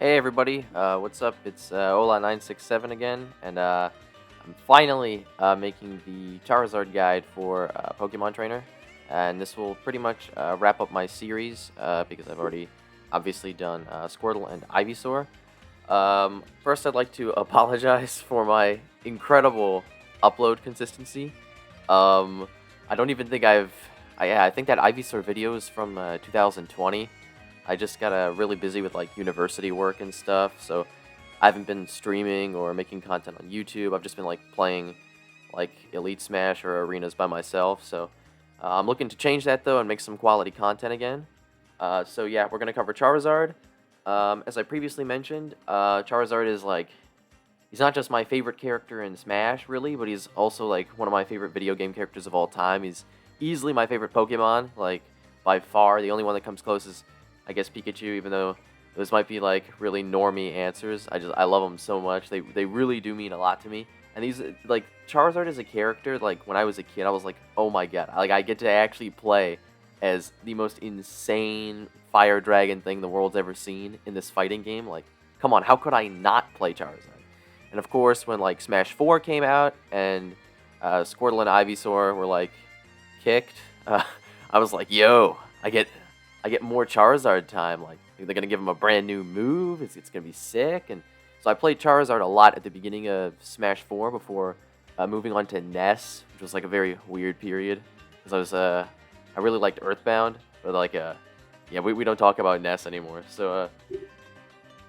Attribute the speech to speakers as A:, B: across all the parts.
A: Hey everybody, what's up? It's Ola967 again, and I'm finally making the Charizard guide for Pokemon Trainer, and this will pretty much wrap up my series because I've already obviously done Squirtle and Ivysaur. First, I'd like to apologize for my incredible upload consistency. Um, I don't even think I think that Ivysaur video is from 2020. I just got really busy with like university work and stuff, so I haven't been streaming or making content on YouTube. I've just been like playing like Elite Smash or arenas by myself. So I'm looking to change that though and make some quality content again. So yeah, we're gonna cover Charizard. As I previously mentioned, Charizard is like he's not just my favorite character in Smash really, but he's also like one of my favorite video game characters of all time. He's easily my favorite Pokemon, like by far. The only one that comes close is I guess Pikachu, even though those might be like really normie answers. I love them so much. They really do mean a lot to me. And these like Charizard as a character, like when I was a kid, I was like, oh my god, like I get to actually play as the most insane fire dragon thing the world's ever seen in this fighting game. Like, come on, how could I not play Charizard? And of course, when like Smash 4 came out and Squirtle and Ivysaur were like kicked, I was like, yo, I get more Charizard time. Like, they're going to give him a brand new move. It's going to be sick. And so I played Charizard a lot at the beginning of Smash 4 before moving on to Ness, which was like a very weird period. Because I really liked Earthbound. But like, yeah, we don't talk about Ness anymore. So,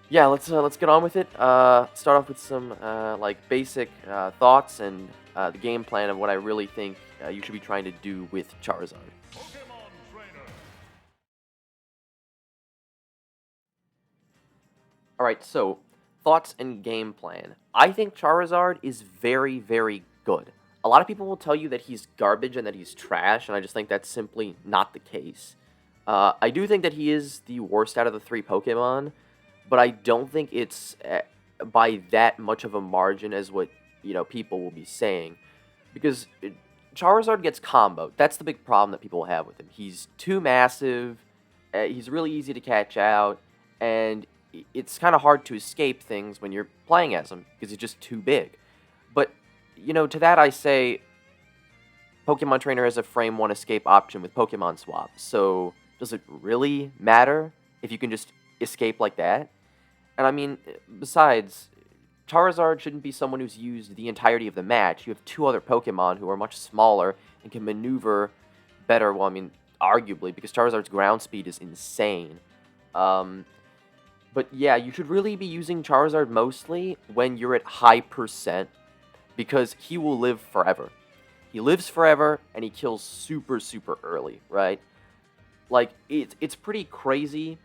A: yeah, let's get on with it. Start off with some like basic thoughts and the game plan of what I really think you should be trying to do with Charizard.
B: Pokémon Trainer.
A: Alright, so, thoughts and game plan. I think Charizard is very, very good. A lot of people will tell you that he's garbage and that he's trash, and I just think that's simply not the case. I do think that he is the worst out of the three Pokemon, but I don't think it's by that much of a margin as what, people will be saying. Because Charizard gets comboed. That's the big problem that people have with him. He's too massive, he's really easy to catch out, and it's kind of hard to escape things when you're playing as him because he's just too big. But, to that I say, Pokemon Trainer has a frame 1 escape option with Pokemon Swap. So, does it really matter if you can just escape like that? And I mean, besides, Charizard shouldn't be someone who's used the entirety of the match. You have two other Pokemon who are much smaller and can maneuver better, well, I mean, arguably, because Charizard's ground speed is insane. But yeah, you should really be using Charizard mostly when you're at high percent, because he will live forever. He lives forever, and he kills super, super early, right? Like, it's pretty crazy.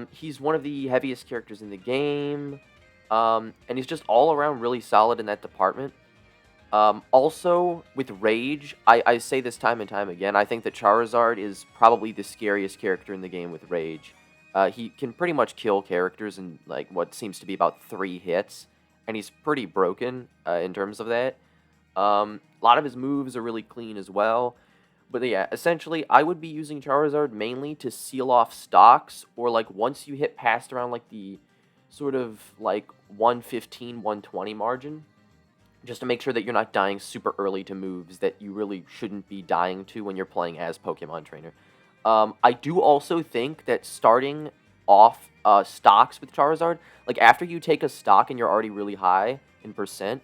A: He's one of the heaviest characters in the game, and he's just all around really solid in that department. Also, with Rage, I say this time and time again, I think that Charizard is probably the scariest character in the game with Rage. He can pretty much kill characters in like what seems to be about 3 hits, and he's pretty broken in terms of that. A lot of his moves are really clean as well. But yeah, essentially, I would be using Charizard mainly to seal off stocks, or like once you hit past around like the sort of like 115, 120 margin, just to make sure that you're not dying super early to moves that you really shouldn't be dying to when you're playing as Pokemon Trainer. I do also think that starting off stocks with Charizard, like after you take a stock and you're already really high in percent,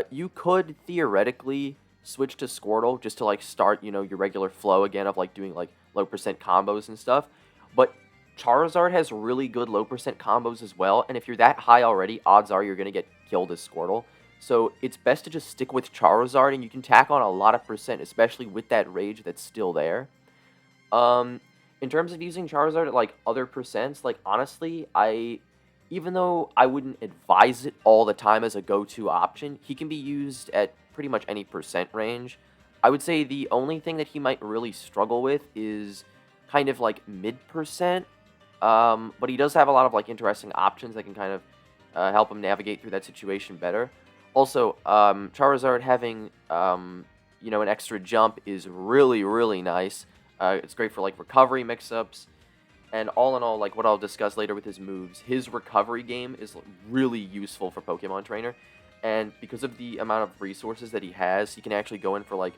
A: you could theoretically switch to Squirtle just to like start, your regular flow again of like doing like low percent combos and stuff. But Charizard has really good low percent combos as well, and if you're that high already, odds are you're going to get killed as Squirtle. So it's best to just stick with Charizard, and you can tack on a lot of percent, especially with that Rage that's still there. In terms of using Charizard at, like, other percents, like, honestly, even though I wouldn't advise it all the time as a go-to option, he can be used at pretty much any percent range. I would say the only thing that he might really struggle with is kind of, like, mid-percent, but he does have a lot of, like, interesting options that can kind of help him navigate through that situation better. Also, Charizard having, an extra jump is really, really nice. It's great for like recovery mix-ups. And all in all, like what I'll discuss later with his moves, his recovery game is really useful for Pokemon Trainer. And because of the amount of resources that he has, he can actually go in for like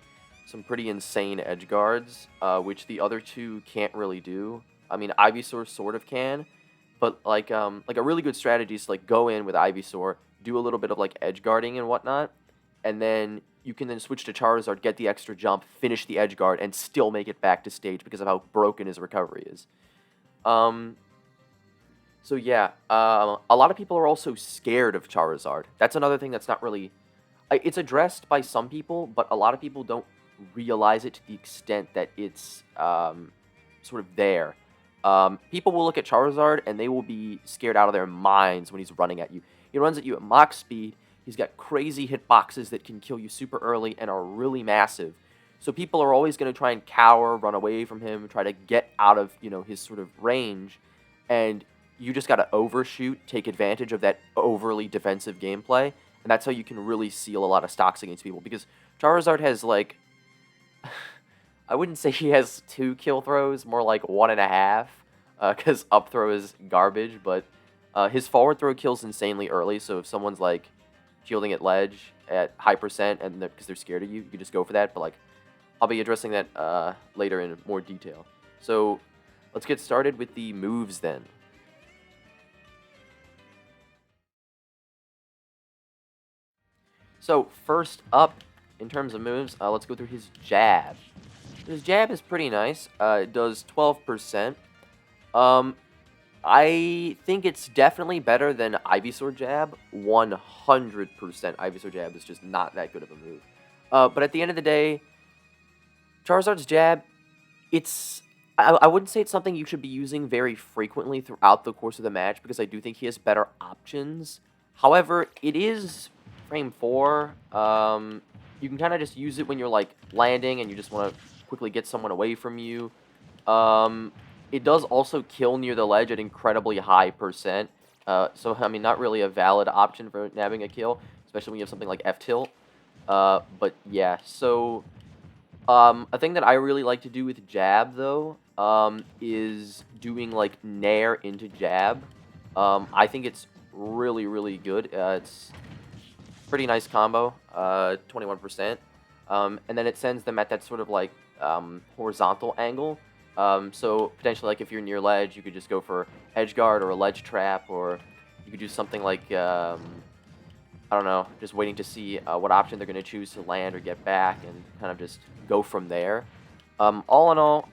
A: some pretty insane edge guards, which the other two can't really do. I mean, Ivysaur sort of can, but like a really good strategy is to like go in with Ivysaur, do a little bit of like edge guarding and whatnot, and then you can then switch to Charizard, get the extra jump, finish the edge guard, and still make it back to stage because of how broken his recovery is. Um, so yeah, a lot of people are also scared of Charizard. That's another thing that's not really... It's addressed by some people, but a lot of people don't realize it to the extent that it's sort of there. People will look at Charizard, and they will be scared out of their minds when he's running at you. He runs at you at Mach speed. He's got crazy hitboxes that can kill you super early and are really massive. So people are always going to try and cower, run away from him, try to get out of, his sort of range. And you just got to overshoot, take advantage of that overly defensive gameplay. And that's how you can really seal a lot of stocks against people. Because Charizard has, like... I wouldn't say he has 2 kill throws, more like 1.5. Because up throw is garbage. But his forward throw kills insanely early. So if someone's, like, shielding at ledge at high percent and because they're scared of you, you can just go for that. But, like, I'll be addressing that later in more detail. So let's get started with the moves then. So first up, in terms of moves, let's go through his jab. His jab is pretty nice. It does 12%. I think it's definitely better than Ivysaur jab. 100% Ivysaur jab is just not that good of a move. But at the end of the day, Charizard's jab, I wouldn't say it's something you should be using very frequently throughout the course of the match because I do think he has better options. However, it is frame 4. You can kind of just use it when you're like landing and you just want to quickly get someone away from you. It does also kill near the ledge at incredibly high percent. So, I mean, not really a valid option for nabbing a kill, especially when you have something like F-tilt. But yeah, so... a thing that I really like to do with jab, though, is doing, like, nair into jab. I think it's really, really good. It's pretty nice combo, 21%. And then it sends them at that sort of, like, horizontal angle. So, potentially, like, if you're near ledge, you could just go for edge guard or a ledge trap, or you could do something like, I don't know, just waiting to see what option they're going to choose to land or get back and kind of just go from there. All in all,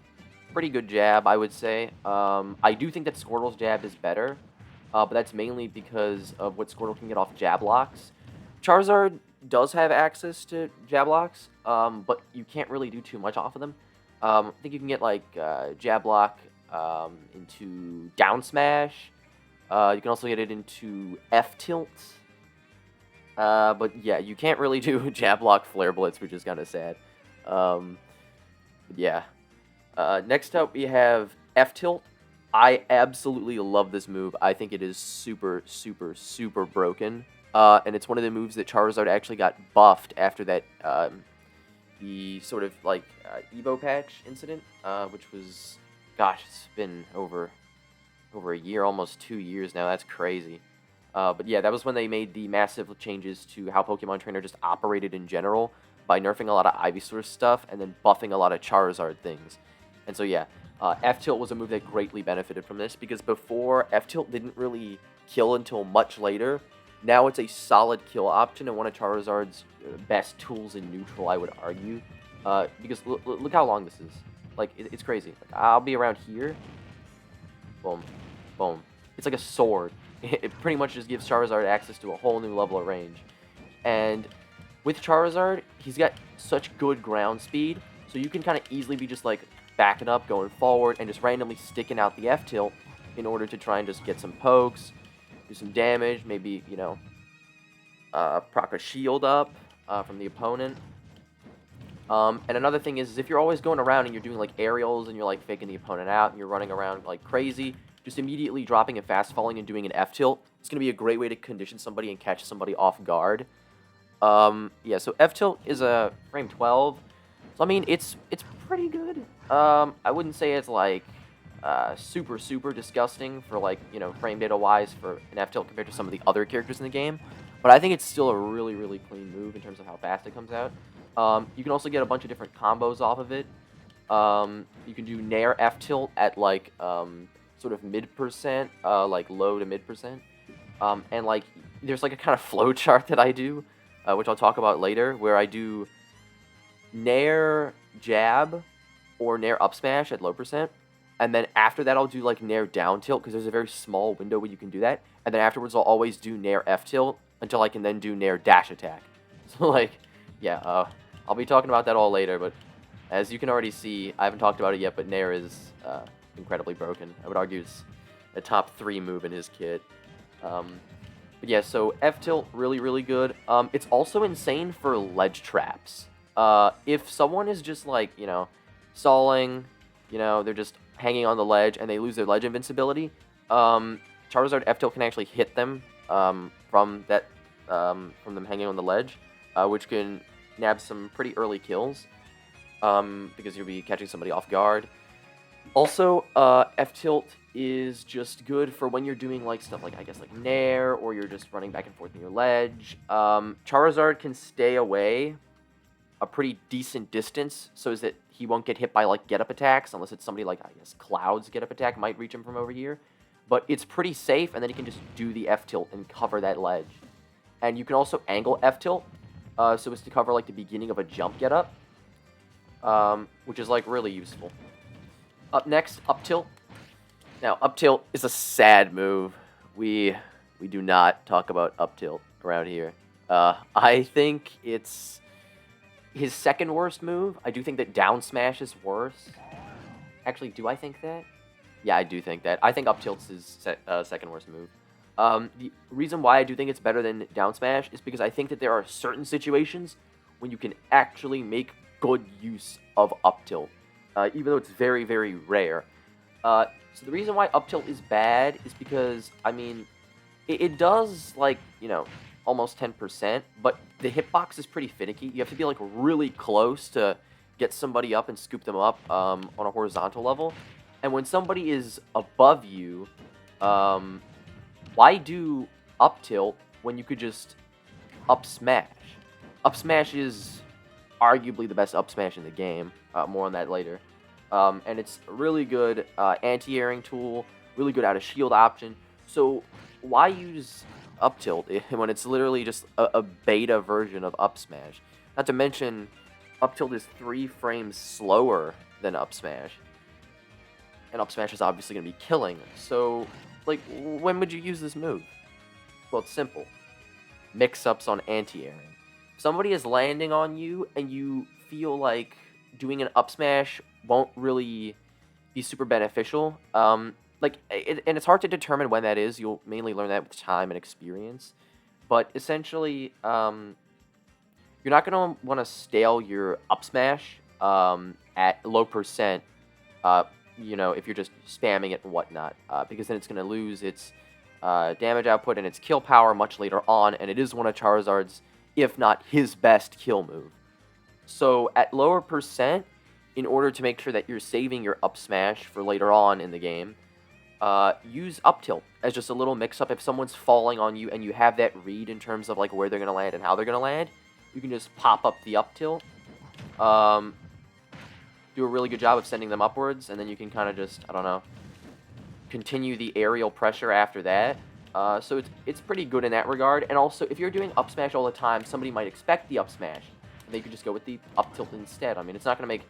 A: pretty good jab, I would say. I do think that Squirtle's jab is better, but that's mainly because of what Squirtle can get off jab locks. Charizard does have access to jab locks, but you can't really do too much off of them. I think you can get, like, jab lock into down smash. You can also get it into F-tilt. But yeah, you can't really do jab lock flare blitz, which is kind of sad. Yeah. Next up, we have F-tilt. I absolutely love this move. I think it is super, super, super broken. And it's one of the moves that Charizard actually got buffed after that, the sort of, like, Evo patch incident, which was, gosh, it's been over a year, almost 2 years now. That's crazy. But yeah, that was when they made the massive changes to how Pokemon Trainer just operated in general by nerfing a lot of Ivysaur stuff and then buffing a lot of Charizard things. And so yeah, F-tilt was a move that greatly benefited from this because before, F-tilt didn't really kill until much later. Now it's a solid kill option and one of Charizard's best tools in neutral, I would argue. Because look how long this is. Like, it's crazy. Like, I'll be around here. Boom. Boom. It's like a sword. It pretty much just gives Charizard access to a whole new level of range. And with Charizard, he's got such good ground speed, so you can kind of easily be just, like, backing up, going forward, and just randomly sticking out the F-tilt in order to try and just get some pokes, do some damage, maybe, proc a shield up from the opponent. And another thing is if you're always going around and you're doing, like, aerials and you're, like, faking the opponent out and you're running around like crazy, just immediately dropping a fast falling and doing an F-tilt, it's going to be a great way to condition somebody and catch somebody off guard. Yeah, so F-tilt is a frame 12. So, I mean, it's pretty good. I wouldn't say it's, like, super, super disgusting for, like, you know, frame data wise for an F tilt compared to some of the other characters in the game. But I think it's still a really, really clean move in terms of how fast it comes out. You can also get a bunch of different combos off of it. You can do Nair F tilt at, like, sort of mid%, like low to mid%. And, like, there's, like, a kind of flow chart that I do, which I'll talk about later, where I do Nair jab or Nair up smash at low %. And then after that, I'll do, like, Nair down tilt, because there's a very small window where you can do that. And then afterwards, I'll always do Nair F tilt until I can then do Nair dash attack. So, like, yeah, I'll be talking about that all later, but as you can already see, I haven't talked about it yet, but Nair is incredibly broken. I would argue it's a top 3 move in his kit. But yeah, so F tilt, really, really good. It's also insane for ledge traps. If someone is just, like, you know, stalling, you know, they're just hanging on the ledge and they lose their ledge invincibility, Charizard F tilt can actually hit them from them hanging on the ledge, which can nab some pretty early kills, because you'll be catching somebody off guard. Also, F tilt is just good for when you're doing, like, stuff like, I guess, like Nair, or you're just running back and forth in your ledge. Charizard can stay away a pretty decent distance, so that he won't get hit by, like, get-up attacks, unless it's somebody like, I guess, Cloud's get-up attack might reach him from over here. But it's pretty safe, and then he can just do the F tilt and cover that ledge. And you can also angle F tilt, so as to cover, like, the beginning of a jump get-up, which is, like, really useful. Up next, up tilt. Now, up tilt is a sad move. We do not talk about up tilt around here. I think it's his second worst move. I do think that down smash is worse. Actually, do I think that? Yeah, I do think that. I think up tilt's his second worst move. The reason why I do think it's better than down smash is because I think that there are certain situations when you can actually make good use of up tilt, even though it's very, very rare. So the reason why up tilt is bad is because, I mean, it does, like, you know, almost 10%, but the hitbox is pretty finicky. You have to be, like, really close to get somebody up and scoop them up on a horizontal level. And when somebody is above you, why do up tilt when you could just up smash? Up smash is arguably the best up smash in the game. More on that later. And it's a really good anti-airing tool, really good out of shield option. So why use up tilt when it's literally just a beta version of up smash? Not to mention, up tilt is 3 frames slower than up smash. And up smash is obviously going to be killing. So, like, when would you use this move? Well, it's simple. Mix-ups on anti-airing. If somebody is landing on you and you feel like doing an up smash won't really be super beneficial, and it's hard to determine when that is. You'll mainly learn that with time and experience. But essentially, you're not going to want to stale your up smash at low %, you know, if you're just spamming it and whatnot, because then it's going to lose its damage output and its kill power much later on, and it is one of Charizard's, if not his best kill move. So at lower %, in order to make sure that you're saving your up smash for later on in the game, use up tilt as just a little mix-up. If someone's falling on you and you have that read in terms of, like, where they're going to land and how they're going to land, you can just pop up the up tilt, do a really good job of sending them upwards, and then you can kind of just, I don't know, continue the aerial pressure after that. So it's pretty good in that regard. And also, if you're doing up smash all the time, somebody might expect the up smash, and they could just go with the up tilt instead. I mean, it's not going to make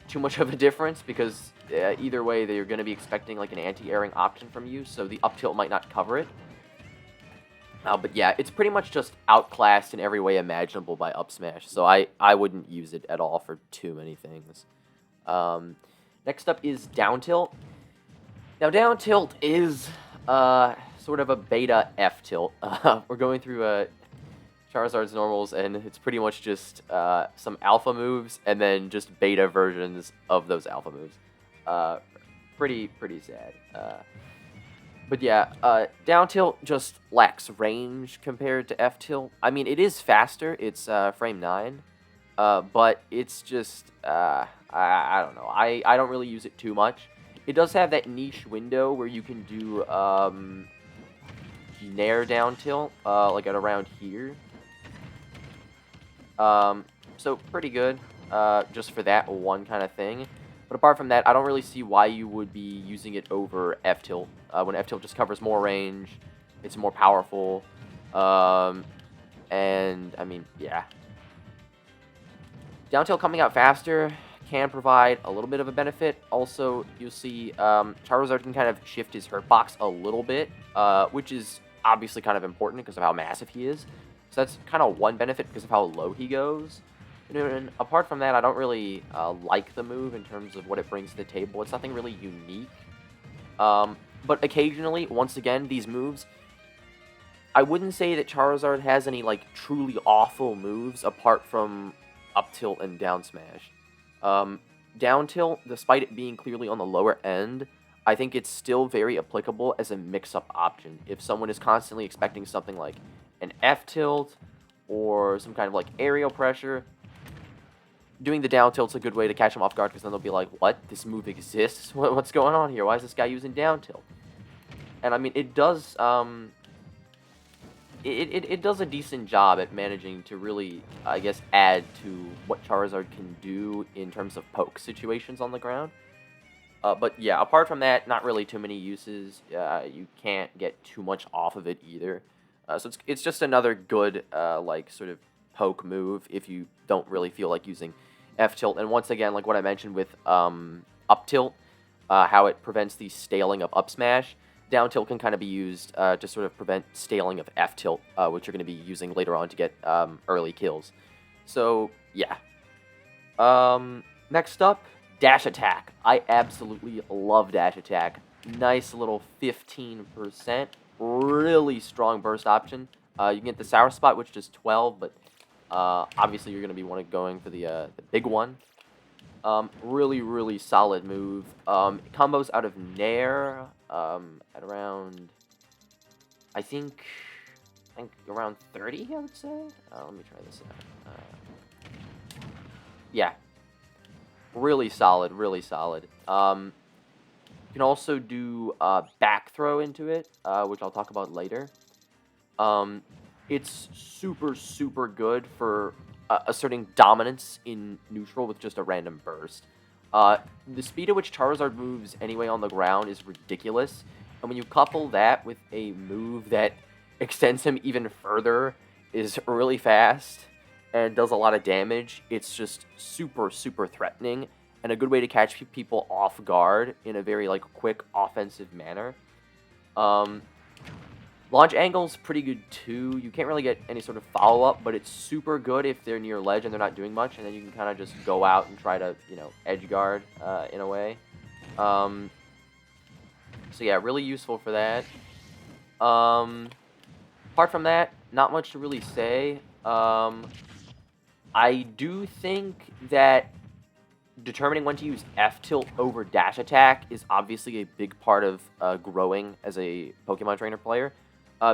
A: too much of a difference, because either way, they're going to be expecting, like, an anti-airing option from you, so the up tilt might not cover it. But yeah, it's pretty much just outclassed in every way imaginable by up smash, so I wouldn't use it at all for too many things. Next up is down tilt. Now, down tilt is sort of a beta F tilt. We're going through Charizard's normals, and it's pretty much just some alpha moves and then just beta versions of those alpha moves. Pretty sad. But yeah, down tilt just lacks range compared to F tilt. I mean, it is faster. It's frame 9. But it's just, I don't know. I don't really use it too much. it does have that niche window where you can do Nair down tilt, like at around here. So pretty good, just for that one kind of thing. But apart from that, I don't really see why you would be using it over F-tilt. When F-tilt just covers more range, it's more powerful, and I mean, yeah. Down tilt coming out faster can provide a little bit of a benefit. Also, you'll see Charizard can kind of shift his hurt box a little bit, which is obviously kind of important because of how massive he is. So that's kind of one benefit because of how low he goes. And apart from that, I don't really like the move in terms of what it brings to the table. It's nothing really unique. But occasionally, once again, these moves, I wouldn't say that Charizard has any like truly awful moves apart from up tilt and down smash. Down tilt, despite it being clearly on the lower end, I think it's still very applicable as a mix-up option. If someone is constantly expecting something like an F tilt or some kind of like aerial pressure, doing the down tilt's a good way to catch them off guard because then they'll be like, what? This move exists? What's going on here? Why is this guy using down tilt? And I mean, it does it does a decent job at managing to really, I guess, add to what Charizard can do in terms of poke situations on the ground. But yeah, apart from that, not really too many uses. You can't get too much off of it either. So it's just another good, like, sort of poke move if you don't really feel like using F-tilt. And once again, like what I mentioned with up tilt, how it prevents the staling of up smash, down tilt can kind of be used to sort of prevent staling of F tilt, which you're going to be using later on to get early kills. So yeah. Next up, dash attack. I absolutely love dash attack. Nice little 15%, really strong burst option. You can get the sour spot, which does 12, but obviously you're going to be going for the big one. Really, really solid move. It combos out of Nair at around, I think around 30, I would say. Let me try this out. Yeah. Really solid, really solid. You can also do back throw into it, which I'll talk about later. It's super, super good for asserting dominance in neutral with just a random burst. The speed at which Charizard moves anyway on the ground is ridiculous, and when you couple that with a move that extends him even further, is really fast, and does a lot of damage, it's just super, super threatening, and a good way to catch people off guard in a very like quick offensive manner. Launch angle's pretty good too. You can't really get any sort of follow-up, but it's super good if they're near ledge and they're not doing much, and then you can kind of just go out and try to, you know, edge guard in a way. So yeah, really useful for that. Apart from that, not much to really say. I do think that determining when to use F-tilt over dash attack is obviously a big part of growing as a Pokemon Trainer player.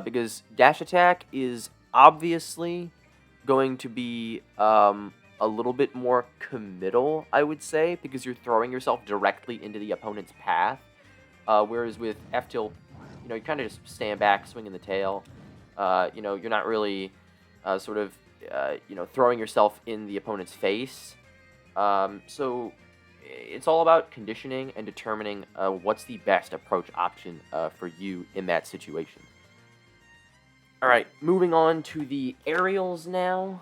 A: Because dash attack is obviously going to be a little bit more committal, I would say, because you're throwing yourself directly into the opponent's path. Whereas with F-tilt, you know, you kind of just stand back, swinging the tail. You know, you're not really sort of, you know, throwing yourself in the opponent's face. So it's all about conditioning and determining what's the best approach option for you in that situation. Alright, moving on to the aerials now.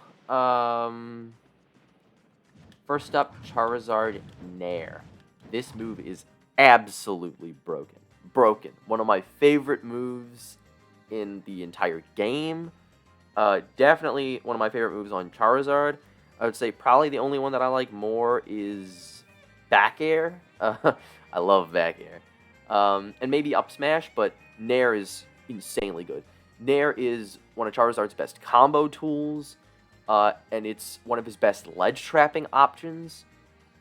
A: First up, Charizard Nair. This move is absolutely broken. Broken. One of my favorite moves in the entire game. Definitely one of my favorite moves on Charizard. I would say probably the only one that I like more is back air. I love back air. And maybe up smash, but Nair is insanely good. Nair is one of Charizard's best combo tools, and it's one of his best ledge trapping options,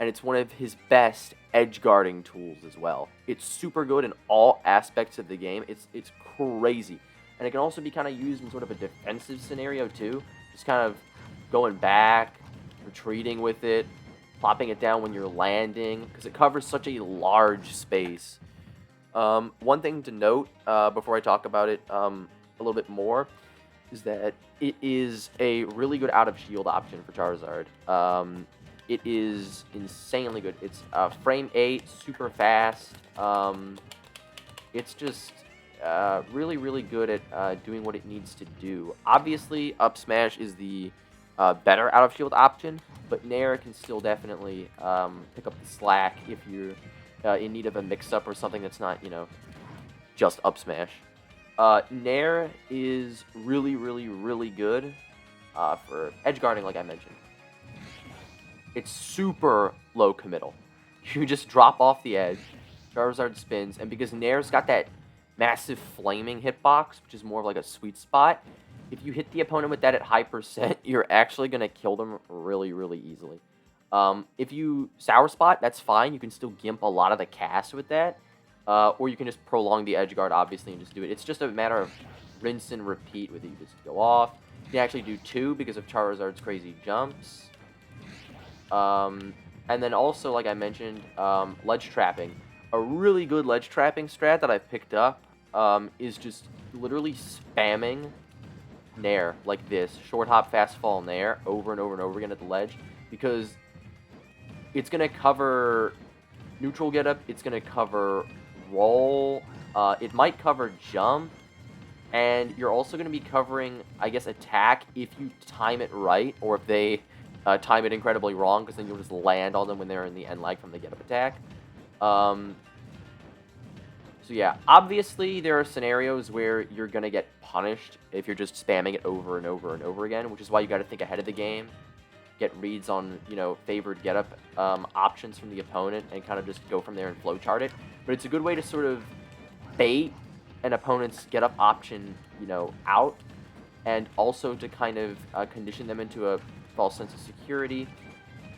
A: and it's one of his best edge guarding tools as well. It's super good in all aspects of the game. It's crazy. And it can also be kind of used in sort of a defensive scenario too. Just kind of going back, retreating with it, plopping it down when you're landing, because it covers such a large space. One thing to note before I talk about it a little bit more is that it is a really good out-of-shield option for Charizard. It is insanely good. It's frame 8, super fast. It's just really, really good at doing what it needs to do. Obviously, up smash is the better out-of-shield option, but Nair can still definitely pick up the slack if you're in need of a mix-up or something that's not, just up smash. Nair is really, really, really good for edge guarding, like I mentioned. It's super low committal. You just drop off the edge, Charizard spins, and because Nair's got that massive flaming hitbox, which is more of like a sweet spot, if you hit the opponent with that at high percent, you're actually going to kill them really, really easily. If you Sour Spot, that's fine. You can still gimp a lot of the cast with that. Or you can just prolong the edge guard, obviously, and just do it. It's just a matter of rinse and repeat with it. You just go off. You can actually do 2 because of Charizard's crazy jumps. And then also, like I mentioned, ledge trapping. A really good ledge trapping strat that I've picked up is just literally spamming Nair like this. Short hop, fast fall Nair over and over and over again at the ledge. Because it's going to cover neutral getup. It's going to cover roll. It might cover jump. And you're also going to be covering, I guess, attack if you time it right. Or if they time it incredibly wrong. Because then you'll just land on them when they're in the end lag from the getup attack. So yeah, obviously there are scenarios where you're going to get punished if you're just spamming it over and over and over again. Which is why you got to think ahead of the game. Get reads on, favored getup options from the opponent and kind of just go from there and flowchart it. But it's a good way to sort of bait an opponent's getup option, out, and also to kind of condition them into a false sense of security,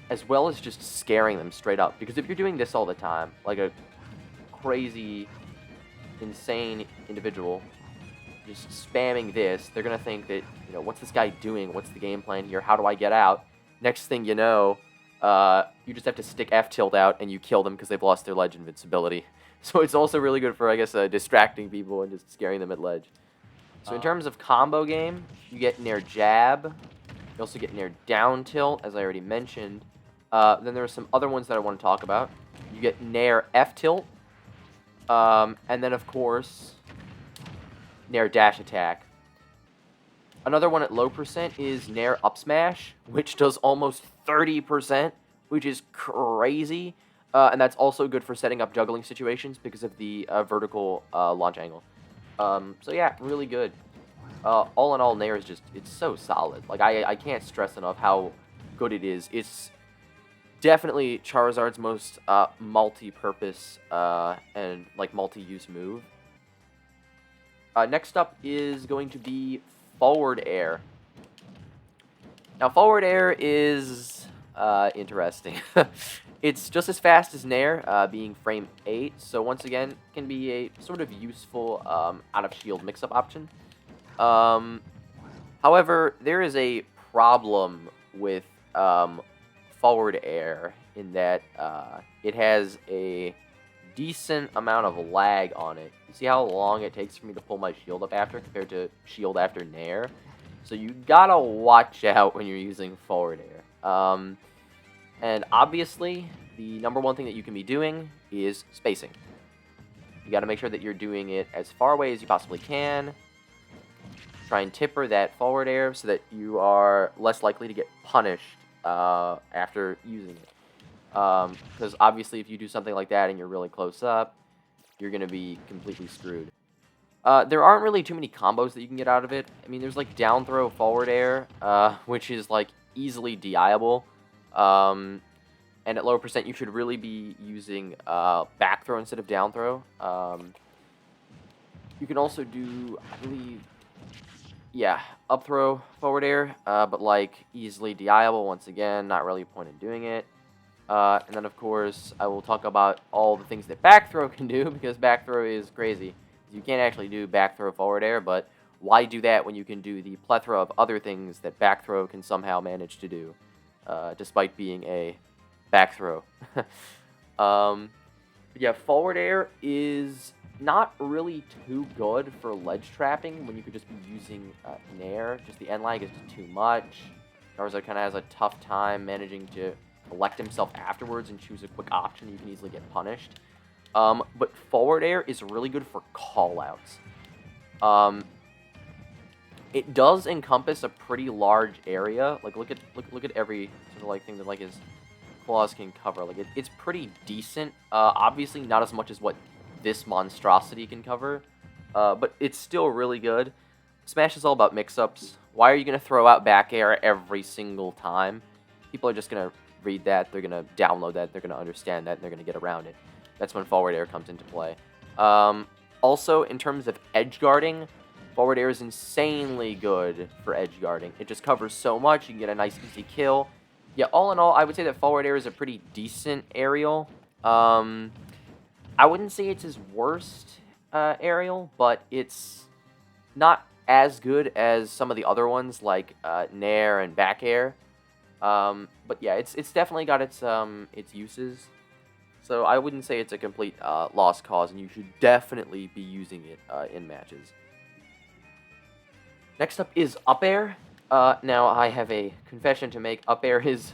A: as well as just scaring them straight up. Because if you're doing this all the time, like a crazy, insane individual, just spamming this, they're going to think that, what's this guy doing? What's the game plan here? How do I get out? Next thing you know, you just have to stick F tilt out and you kill them because they've lost their ledge invincibility. So it's also really good for, I guess, distracting people and just scaring them at ledge. So in terms of combo game, you get Nair jab. You also get Nair down tilt, as I already mentioned. Then there are some other ones that I want to talk about. You get Nair F tilt. And then, of course, Nair dash attack. Another one at low percent is Nair up smash, which does almost 30%, which is crazy. And that's also good for setting up juggling situations because of the vertical launch angle. So yeah, really good. All in all, Nair is it's so solid. Like, I can't stress enough how good it is. It's definitely Charizard's most multi-purpose and, like, multi-use move. Next up is going to be forward air. Now, forward air is interesting. It's just as fast as Nair, being frame 8, so once again, can be a sort of useful out-of-shield mix-up option. However, there is a problem with forward air in that it has a decent amount of lag on it. You see how long it takes for me to pull my shield up after compared to shield after Nair? So you gotta watch out when you're using forward air. And obviously, the number one thing that you can be doing is spacing. You gotta make sure that you're doing it as far away as you possibly can. Try and tipper that forward air so that you are less likely to get punished after using it. Because obviously if you do something like that and you're really close up, you're going to be completely screwed. There aren't really too many combos that you can get out of it. I mean, there's like down throw forward air, which is like easily DIable. And at lower percent, you should really be using back throw instead of down throw. You can also do, I believe, yeah, up throw forward air, but like easily DIable once again, not really a point in doing it. And then, of course, I will talk about all the things that back throw can do, because back throw is crazy. You can't actually do back throw forward air, but why do that when you can do the plethora of other things that back throw can somehow manage to do, despite being a back throw. But yeah, forward air is not really too good for ledge trapping when you could just be using Nair. Just the end lag is just too much. Charizard kind of has a tough time managing to collect himself afterwards and choose a quick option. You can easily get punished. But forward air is really good for callouts. It does encompass a pretty large area. Like look at every sort of like thing that like his claws can cover. Like it's pretty decent. Obviously not as much as what this monstrosity can cover, but it's still really good. Smash is all about mix-ups. Why are you gonna throw out back air every single time? People are just gonna read that. They're gonna download that. They're gonna understand that. And they're gonna get around it. That's when forward air comes into play. Also, in terms of edge guarding, forward air is insanely good for edge guarding. It just covers so much. You can get a nice, easy kill. Yeah, all in all, I would say that forward air is a pretty decent aerial. I wouldn't say it's his worst aerial, but it's not as good as some of the other ones like Nair and back air. But yeah, it's definitely got its uses. So I wouldn't say it's a complete lost cause, and you should definitely be using it in matches. Next up is up air. Now I have a confession to make. Up air is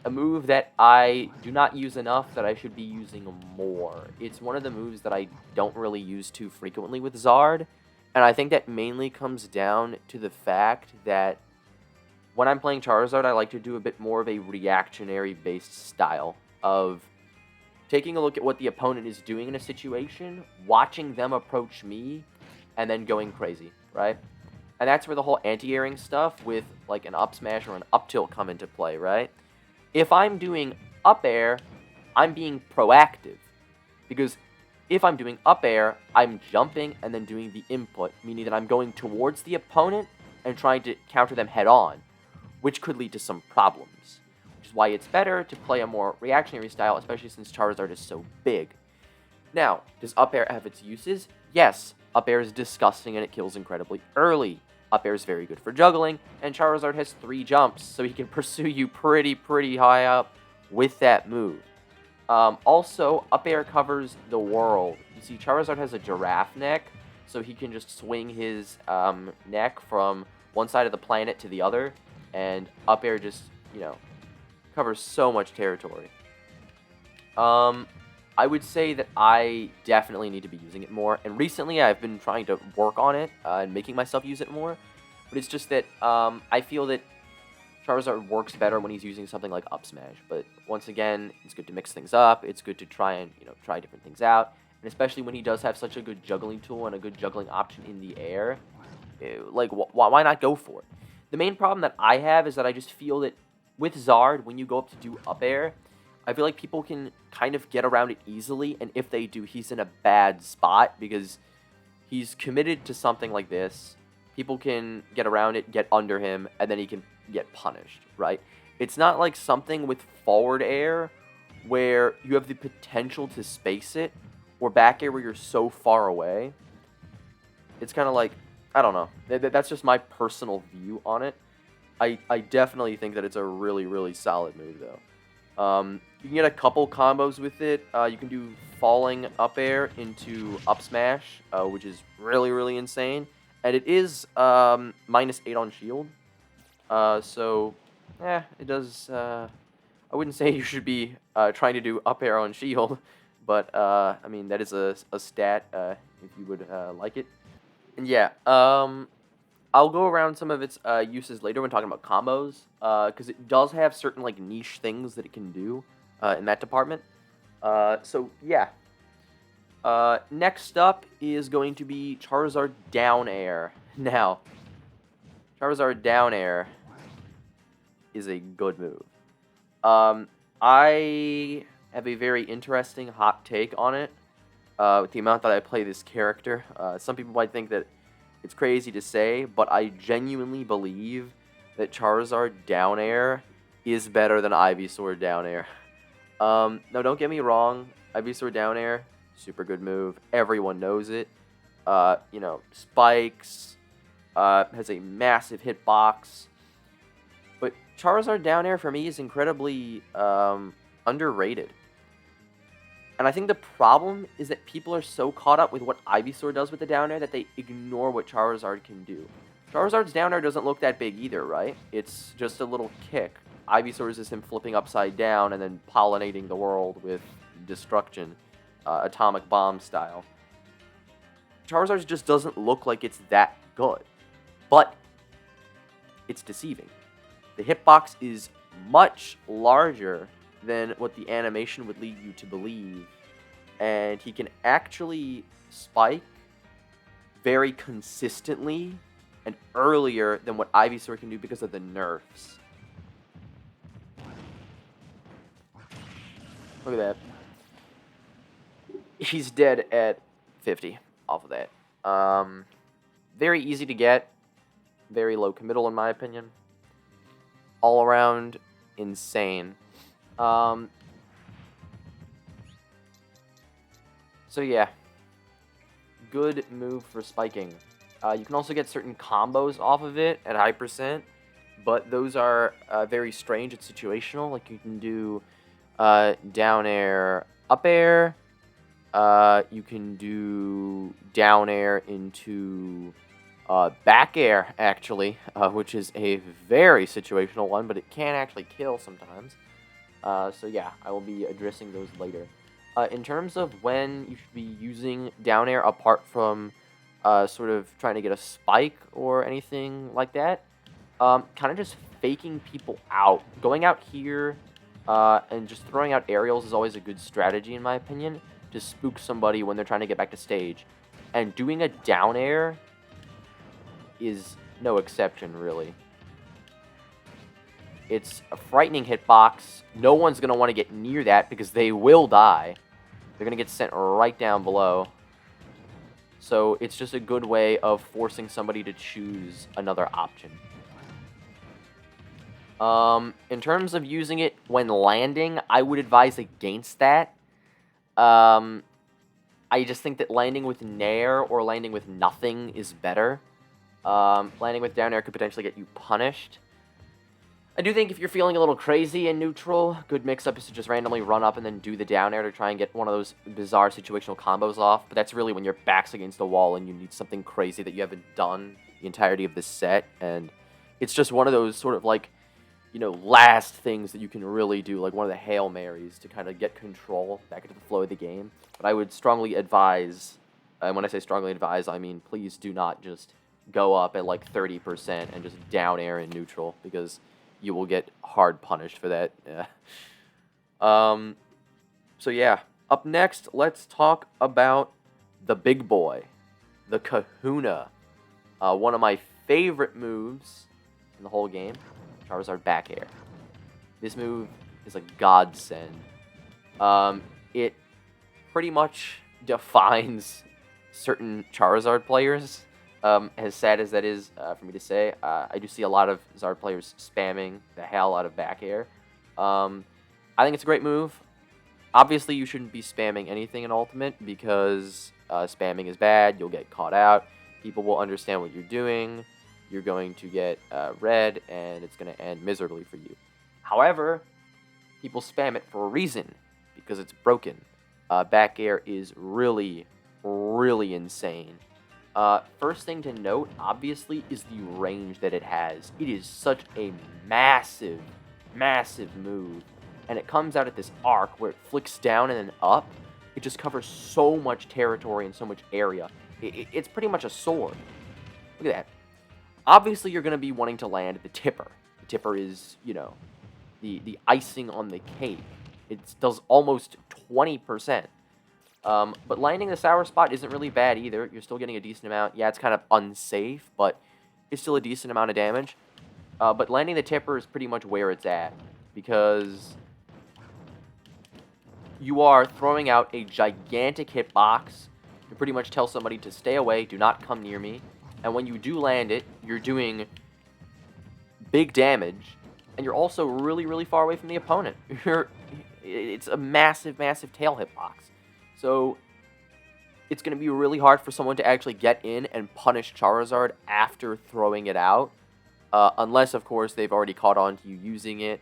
A: a move that I do not use enough that I should be using more. It's one of the moves that I don't really use too frequently with Zard, and I think that mainly comes down to the fact that when I'm playing Charizard, I like to do a bit more of a reactionary-based style of taking a look at what the opponent is doing in a situation, watching them approach me, and then going crazy, right? And that's where the whole anti-airing stuff with like an up smash or an up tilt come into play, right? If I'm doing up air, I'm being proactive. Because if I'm doing up air, I'm jumping and then doing the input, meaning that I'm going towards the opponent and trying to counter them head on, which could lead to some problems. Which is why it's better to play a more reactionary style, especially since Charizard is so big. Now, does up air have its uses? Yes, up air is disgusting and it kills incredibly early. Up air is very good for juggling, and Charizard has 3 jumps, so he can pursue you pretty high up with that move. Also, up air covers the world. You see, Charizard has a giraffe neck, so he can just swing his neck from one side of the planet to the other, and up air just, covers so much territory. I would say that I definitely need to be using it more, and recently I've been trying to work on it and making myself use it more, but it's just that I feel that Charizard works better when he's using something like Up Smash, but once again, it's good to mix things up, it's good to try and, try different things out, and especially when he does have such a good juggling tool and a good juggling option in the air, like, why not go for it? The main problem that I have is that I just feel that with Zard, when you go up to do up air, I feel like people can kind of get around it easily, and if they do, he's in a bad spot because he's committed to something like this. People can get around it, get under him, and then he can get punished, right? It's not like something with forward air where you have the potential to space it, or back air where you're so far away. It's kind of like, I don't know. That's just my personal view on it. I definitely think that it's a really solid move, though. You can get a couple combos with it. You can do falling up air into up smash, which is really insane. And it is -8 on shield. So, it does... I wouldn't say you should be trying to do up air on shield, but, I mean, that is a stat if you would like it. And yeah, I'll go around some of its uses later when talking about combos, because it does have certain like niche things that it can do in that department. So yeah. Next up is going to be Charizard Down Air. Now, Charizard Down Air is a good move. I have a very interesting hot take on it with the amount that I play this character. Some people might think that it's crazy to say, but I genuinely believe that Charizard Down Air is better than Ivysaur Down Air. Now, don't get me wrong. Ivysaur Down Air, super good move. Everyone knows it. Spikes, has a massive hitbox. But Charizard down air for me is incredibly underrated. And I think the problem is that people are so caught up with what Ivysaur does with the down air that they ignore what Charizard can do. Charizard's down air doesn't look that big either, right? It's just a little kick. Ivysaur's is him flipping upside down and then pollinating the world with destruction, atomic bomb style. Charizard's just doesn't look like it's that good, but it's deceiving. The hitbox is much larger than what the animation would lead you to believe, and he can actually spike very consistently and earlier than what Ivysaur can do because of the nerfs. Look at that. He's dead at 50 off of that. Very easy to get, very low committal in my opinion. All around insane. So yeah, good move for spiking. You can also get certain combos off of it at high percent, but those are very strange and situational. Like you can do down air, up air. You can do down air into back air, actually, which is a very situational one, but it can actually kill sometimes. So yeah, I will be addressing those later. In terms of when you should be using down air apart from sort of trying to get a spike or anything like that, kind of just faking people out. Going out here and just throwing out aerials is always a good strategy, in my opinion, to spook somebody when they're trying to get back to stage. And doing a down air is no exception, really. It's a frightening hitbox. No one's going to want to get near that because they will die. They're going to get sent right down below. So it's just a good way of forcing somebody to choose another option. In terms of using it when landing, I would advise against that. I just think that landing with Nair or landing with nothing is better. Landing with down air could potentially get you punished. I do think if you're feeling a little crazy in neutral, good mix-up is to just randomly run up and then do the down air to try and get one of those bizarre situational combos off. But that's really when your back's against the wall and you need something crazy that you haven't done the entirety of the set. And it's just one of those sort of like, you know, last things that you can really do, like one of the Hail Marys to kind of get control back into the flow of the game. But I would strongly advise, and when I say strongly advise, I mean please do not just go up at like 30% and just down air in neutral, because you will get hard punished for that. Yeah. So yeah, up next, let's talk about the big boy, the Kahuna. One of my favorite moves in the whole game, Charizard back air. This move is a godsend. It pretty much defines certain Charizard players. As sad as that is for me to say, I do see a lot of Zard players spamming the hell out of back air. I think it's a great move. Obviously, you shouldn't be spamming anything in Ultimate because spamming is bad. You'll get caught out. People will understand what you're doing. You're going to get red, and it's going to end miserably for you. However, people spam it for a reason, because it's broken. Back air is really, really insane. First thing to note, obviously, is the range that it has. It is such a massive, massive move. And it comes out at this arc where it flicks down and then up. It just covers so much territory and so much area. It's pretty much a sword. Look at that. Obviously, you're going to be wanting to land the Tipper. The Tipper is, you know, the icing on the cake. It does almost 20%. But landing the Sour Spot isn't really bad either. You're still getting a decent amount. Yeah, it's kind of unsafe, but it's still a decent amount of damage. But landing the Tipper is pretty much where it's at, because you are throwing out a gigantic hitbox. You pretty much tell somebody to stay away, do not come near me. And when you do land it, you're doing big damage, and you're also really, really far away from the opponent. It's a massive, massive tail hitbox. So it's going to be really hard for someone to actually get in and punish Charizard after throwing it out. unless, of course, they've already caught on to you using it,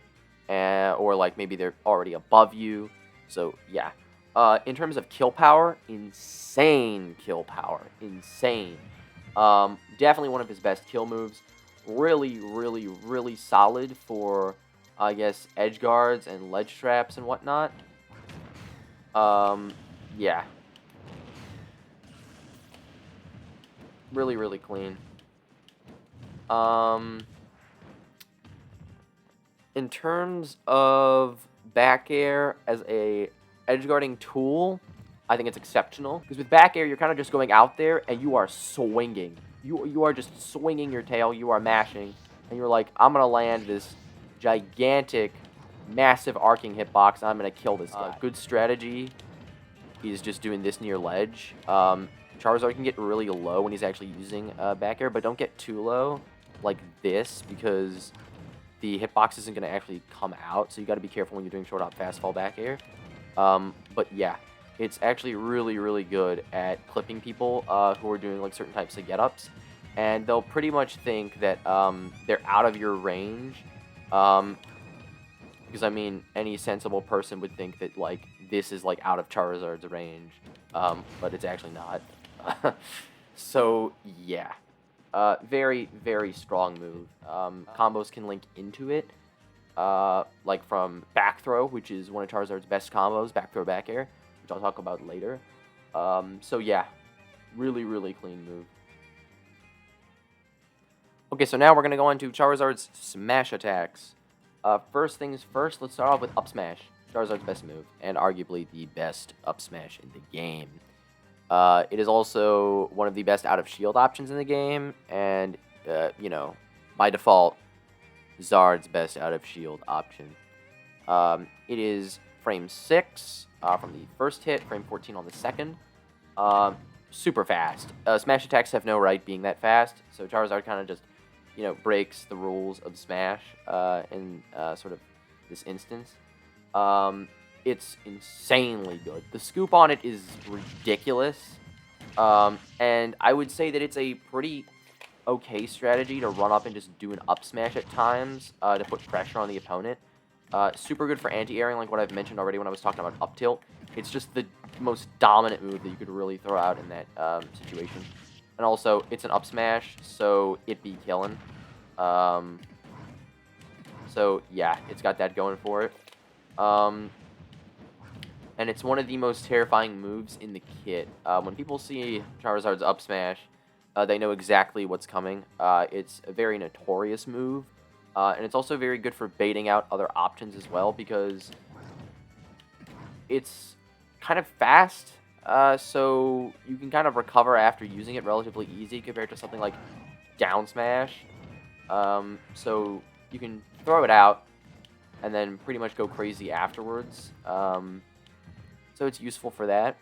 A: or like maybe they're already above you. So yeah. In terms of kill power, insane kill power, insane. Definitely one of his best kill moves. Really, really, really solid for, I guess, edge guards and ledge traps and whatnot. Yeah. Really, really clean. In terms of back air as a edge guarding tool, I think it's exceptional. Because with back air, you're kind of just going out there and you are swinging. You are just swinging your tail. You are mashing. And you're like, I'm going to land this gigantic, massive arcing hitbox. I'm going to kill this guy. Good strategy is just doing this near ledge. Charizard can get really low when he's actually using back air, but don't get too low like this because the hitbox isn't going to actually come out, so you got to be careful when you're doing short hop fast fall back air. But yeah, it's actually really, really good at clipping people who are doing like certain types of get-ups, and they'll pretty much think that they're out of your range, because I mean, any sensible person would think that like this is like out of Charizard's range, but it's actually not. So yeah. Very, very strong move. Combos can link into it, like from back throw, which is one of Charizard's best combos, back throw, back air, which I'll talk about later. So yeah, really, really clean move. Okay, so now we're going to go on to Charizard's smash attacks. First things first, let's start off with up smash, Charizard's best move, and arguably the best up smash in the game. It is also one of the best out-of-shield options in the game, and, you know, by default, Zard's best out-of-shield option. It is frame 6 from the first hit, frame 14 on the second. Super fast. Smash attacks have no right being that fast, so Charizard kind of just, you know, breaks the rules of Smash in sort of this instance. It's insanely good. The scoop on it is ridiculous. And I would say that it's a pretty okay strategy to run up and just do an up smash at times to put pressure on the opponent. Super good for anti-airing, like what I've mentioned already when I was talking about up tilt. It's just the most dominant move that you could really throw out in that situation. And also, it's an up smash, so it be killing. So yeah, it's got that going for it. And it's one of the most terrifying moves in the kit. When people see Charizard's up smash, they know exactly what's coming. It's a very notorious move, and it's also very good for baiting out other options as well, because it's kind of fast, so you can kind of recover after using it relatively easy compared to something like down smash. So you can throw it out and then pretty much go crazy afterwards. So it's useful for that.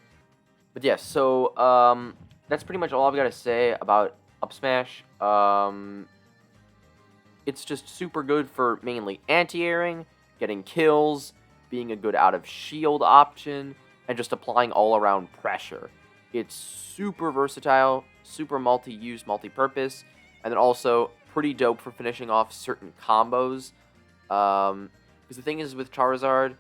A: But yeah, so that's pretty much all I've got to say about up smash. It's just super good for mainly anti-airing, getting kills, being a good out-of-shield option, and just applying all-around pressure. It's super versatile, super multi-use, multi-purpose, and then also pretty dope for finishing off certain combos. Because the thing is with Charizard,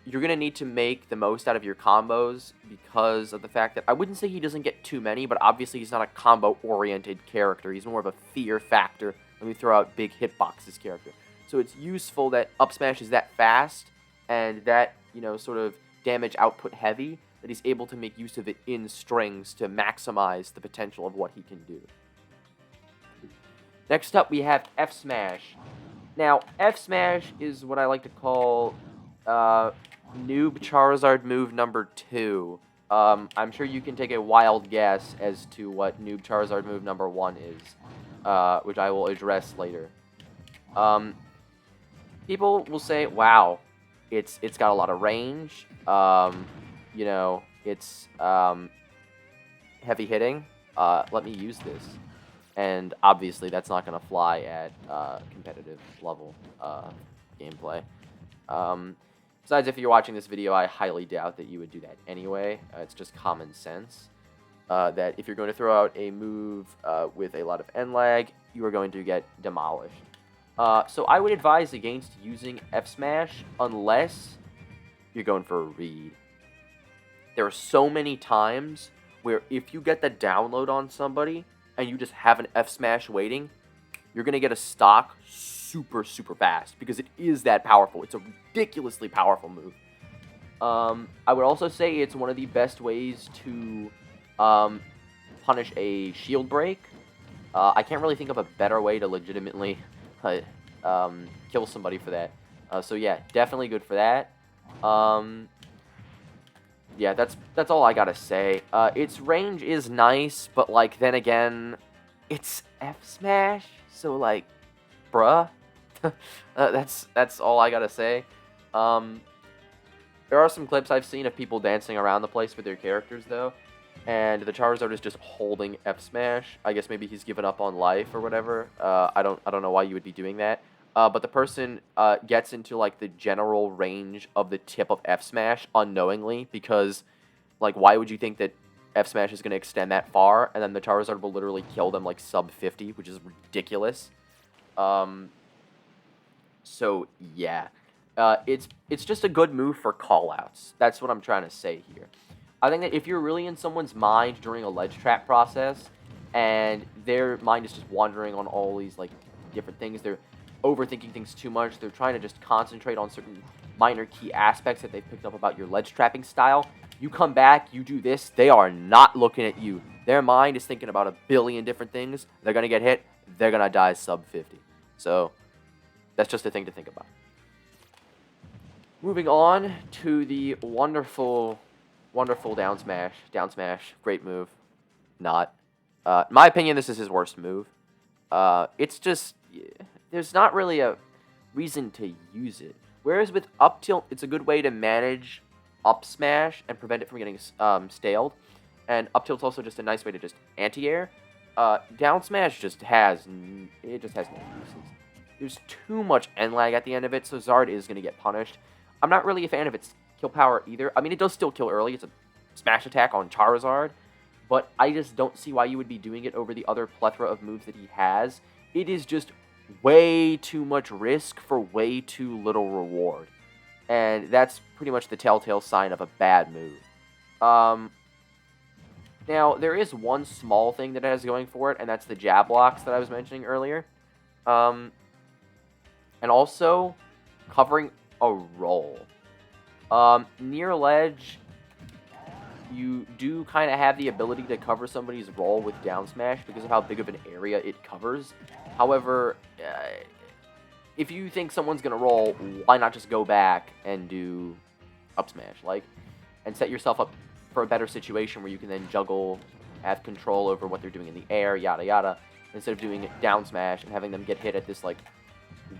A: you're going to need to make the most out of your combos because of the fact that I wouldn't say he doesn't get too many, but obviously he's not a combo-oriented character. He's more of a fear factor when we throw out big hitboxes character. So it's useful that up smash is that fast and that, you know, sort of damage output heavy, that he's able to make use of it in strings to maximize the potential of what he can do. Next up, we have F Smash. Now, F Smash is what I like to call Noob Charizard move number 2. I'm sure you can take a wild guess as to what Noob Charizard move number 1 is, which I will address later. People will say, wow, it's got a lot of range, you know, it's heavy hitting, let me use this. And obviously that's not going to fly at competitive level gameplay. Besides, if you're watching this video, I highly doubt that you would do that anyway. It's just common sense. that if you're going to throw out a move with a lot of end lag, you are going to get demolished. So I would advise against using F Smash unless you're going for a read. There are so many times where if you get the download on somebody and you just have an F Smash waiting, you're going to get a stock super, super fast because it is that powerful. It's a ridiculously powerful move. I would also say it's one of the best ways to punish a shield break. I can't really think of a better way to legitimately kill somebody for that. So yeah, definitely good for that. Yeah, that's all I gotta say. Its range is nice, but like then again, it's F Smash, so like, bruh. That's all I gotta say. There are some clips I've seen of people dancing around the place with their characters though, and the Charizard is just holding F Smash. I guess maybe he's given up on life or whatever. I don't know why you would be doing that. But the person gets into like the general range of the tip of F Smash unknowingly because, like, why would you think that F Smash is going to extend that far? And then the Charizard will literally kill them like sub 50, which is ridiculous. So yeah, it's just a good move for callouts. That's what I'm trying to say here. I think that if you're really in someone's mind during a ledge trap process, and their mind is just wandering on all these like different things, they're overthinking things too much, they're trying to just concentrate on certain minor key aspects that they've picked up about your ledge trapping style. You come back, you do this, they are not looking at you. Their mind is thinking about a billion different things. They're going to get hit, they're going to die sub 50. So that's just a thing to think about. Moving on to the wonderful down smash. Down smash, great move. Not. In my opinion, this is his worst move. It's just, there's not really a reason to use it. Whereas with up tilt, it's a good way to manage up smash and prevent it from getting staled. And up tilt's also just a nice way to just anti-air. Down smash just has no uses. There's too much end lag at the end of it, so Zard is going to get punished. I'm not really a fan of its kill power either. I mean, it does still kill early. It's a smash attack on Charizard, but I just don't see why you would be doing it over the other plethora of moves that he has. It is just way too much risk for way too little reward, and that's pretty much the telltale sign of a bad move. Now, there is one small thing that it has going for it, and that's the jab blocks that I was mentioning earlier. And also covering a roll. Near ledge, you do kind of have the ability to cover somebody's roll with down smash because of how big of an area it covers. However, if you think someone's going to roll, why not just go back and do up smash, and set yourself up for a better situation where you can then juggle, have control over what they're doing in the air, yada yada, instead of doing down smash and having them get hit at this,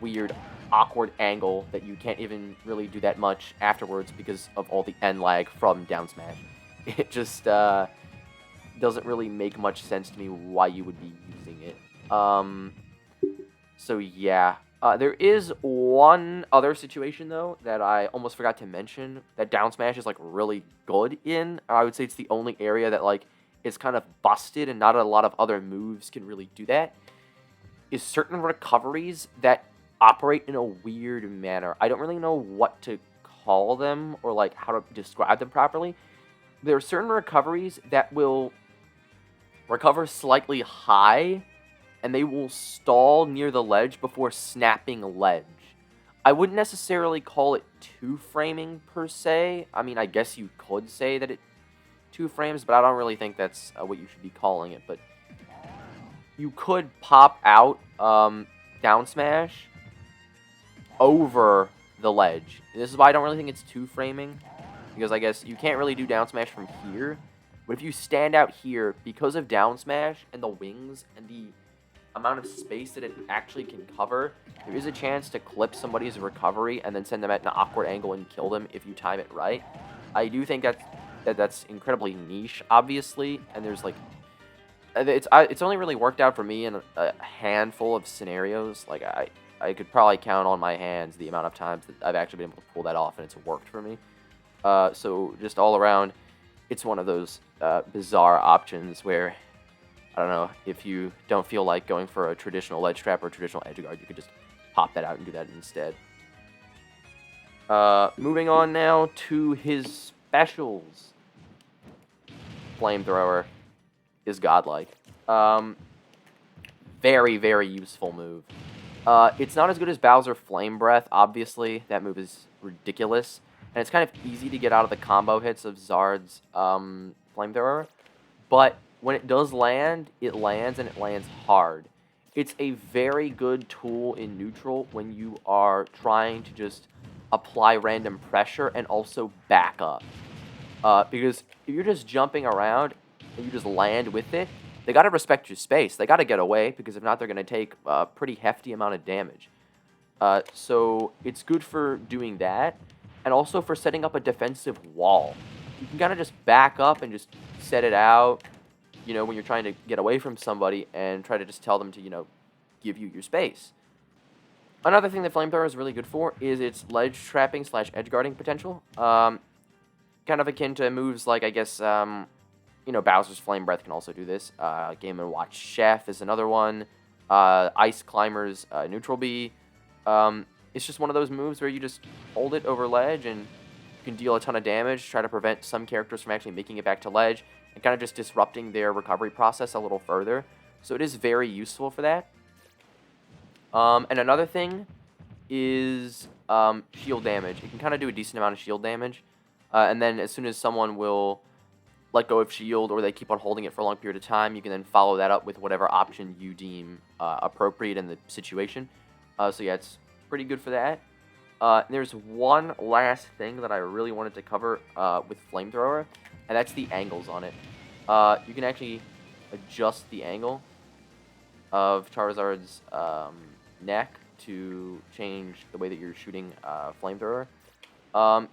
A: weird, awkward angle that you can't even really do that much afterwards because of all the end lag from down smash. It just doesn't really make much sense to me why you would be using it. So yeah. There is one other situation, though, that I almost forgot to mention that down smash is, really good in. I would say it's the only area that, is kind of busted and not a lot of other moves can really do that, is certain recoveries that operate in a weird manner. I don't really know what to call them or, how to describe them properly. There are certain recoveries that will recover slightly high, and they will stall near the ledge before snapping ledge. I wouldn't necessarily call it two-framing, per se. I mean, I guess you could say that it two frames, but I don't really think that's what you should be calling it. But you could pop out down smash over the ledge. And this is why I don't really think it's two-framing, because I guess you can't really do down smash from here. But if you stand out here, because of down smash and the wings and the amount of space that it actually can cover, there is a chance to clip somebody's recovery and then send them at an awkward angle and kill them if you time it right. I do think that's incredibly niche, obviously, and there's it's only really worked out for me in a handful of scenarios. I could probably count on my hands the amount of times that I've actually been able to pull that off and it's worked for me. So just all around, it's one of those bizarre options where, I don't know, if you don't feel like going for a traditional ledge trap or traditional edge guard, you could just pop that out and do that instead. Moving on now to his specials. Flamethrower is godlike. Very, very useful move. It's not as good as Bowser Flame Breath, obviously. That move is ridiculous. And it's kind of easy to get out of the combo hits of Zard's Flamethrower. But when it does land, it lands, and it lands hard. It's a very good tool in neutral when you are trying to just apply random pressure and also back up. Because if you're just jumping around and you just land with it, they got to respect your space. They got to get away, because if not, they're going to take a pretty hefty amount of damage. So it's good for doing that, and also for setting up a defensive wall. You can kind of just back up and just set it out, when you're trying to get away from somebody, and try to just tell them to, give you your space. Another thing that Flamethrower is really good for is its ledge trapping / edge guarding potential. Kind of akin to moves like, I guess, Bowser's Flame Breath can also do this. Game & Watch Chef is another one. Ice Climber's Neutral Bee. It's just one of those moves where you just hold it over ledge and you can deal a ton of damage, try to prevent some characters from actually making it back to ledge, and kind of just disrupting their recovery process a little further. So it is very useful for that. And another thing is shield damage. It can kind of do a decent amount of shield damage. And then as soon as someone will let go of shield, or they keep on holding it for a long period of time, you can then follow that up with whatever option you deem appropriate in the situation. So yeah, it's pretty good for that. There's one last thing that I really wanted to cover with Flamethrower, and that's the angles on it. You can actually adjust the angle of Charizard's neck to change the way that you're shooting Flamethrower.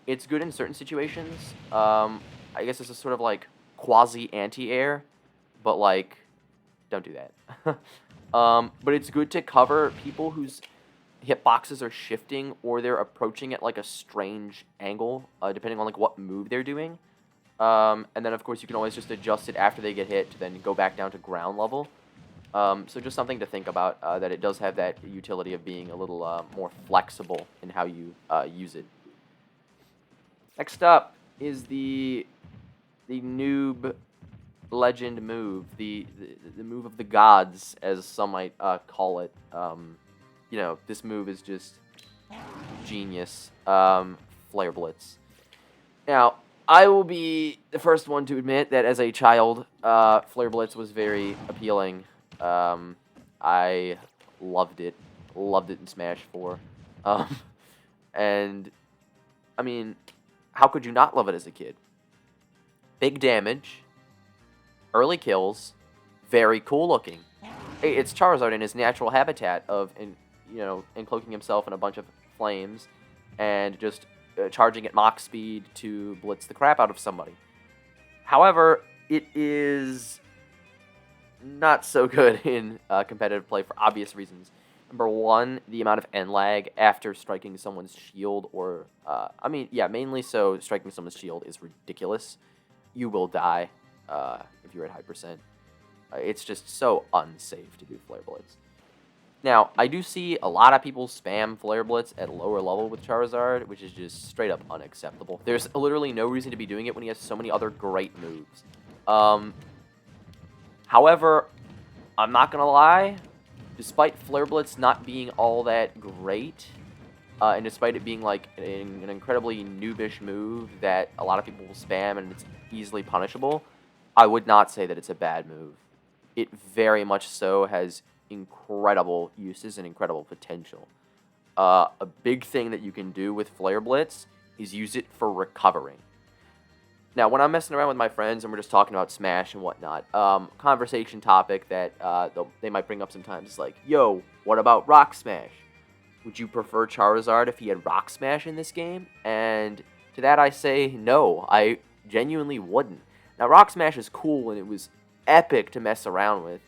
A: It's good in certain situations. I guess it's a sort of like quasi-anti-air, but like, don't do that. But it's good to cover people whose hitboxes are shifting, or they're approaching at like a strange angle, depending on like what move they're doing. And then of course you can always just adjust it after they get hit to then go back down to ground level. So just something to think about, that it does have that utility of being a little more flexible in how you use it. Next up is the noob legend move, the move of the gods, as some might call it. This move is just genius. Flare Blitz. Now, I will be the first one to admit that as a child, Flare Blitz was very appealing. I loved it in Smash 4. And, I mean, how could you not love it as a kid? Big damage, early kills, very cool looking. It's Charizard in his natural habitat of, encloaking himself in a bunch of flames and just charging at Mach speed to blitz the crap out of somebody. However, it is not so good in competitive play for obvious reasons. Number one, the amount of end lag after striking someone's shield, or, mainly so striking someone's shield is ridiculous. You will die if you're at high percent. It's just so unsafe to do Flare Blitz. Now, I do see a lot of people spam Flare Blitz at lower level with Charizard, which is just straight up unacceptable. There's literally no reason to be doing it when he has so many other great moves. However, I'm not going to lie, despite Flare Blitz not being all that great, and despite it being like an incredibly noobish move that a lot of people will spam and it's easily punishable, I would not say that it's a bad move. It very much so has incredible uses and incredible potential. A big thing that you can do with Flare Blitz is use it for recovering. Now, when I'm messing around with my friends and we're just talking about Smash and whatnot, conversation topic that they might bring up sometimes is like, yo, what about Rock Smash? Would you prefer Charizard if he had Rock Smash in this game? And to that I say, no, I genuinely wouldn't. Now, Rock Smash is cool and it was epic to mess around with.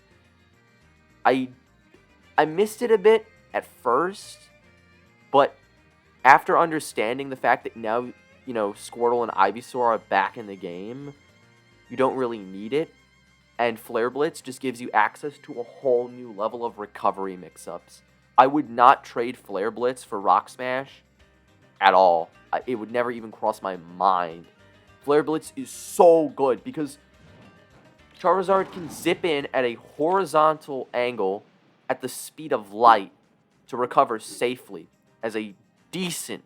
A: I missed it a bit at first, but after understanding the fact that now, Squirtle and Ivysaur are back in the game, you don't really need it. And Flare Blitz just gives you access to a whole new level of recovery mix-ups. I would not trade Flare Blitz for Rock Smash at all. It would never even cross my mind. Flare Blitz is so good because Charizard can zip in at a horizontal angle at the speed of light to recover safely as a decent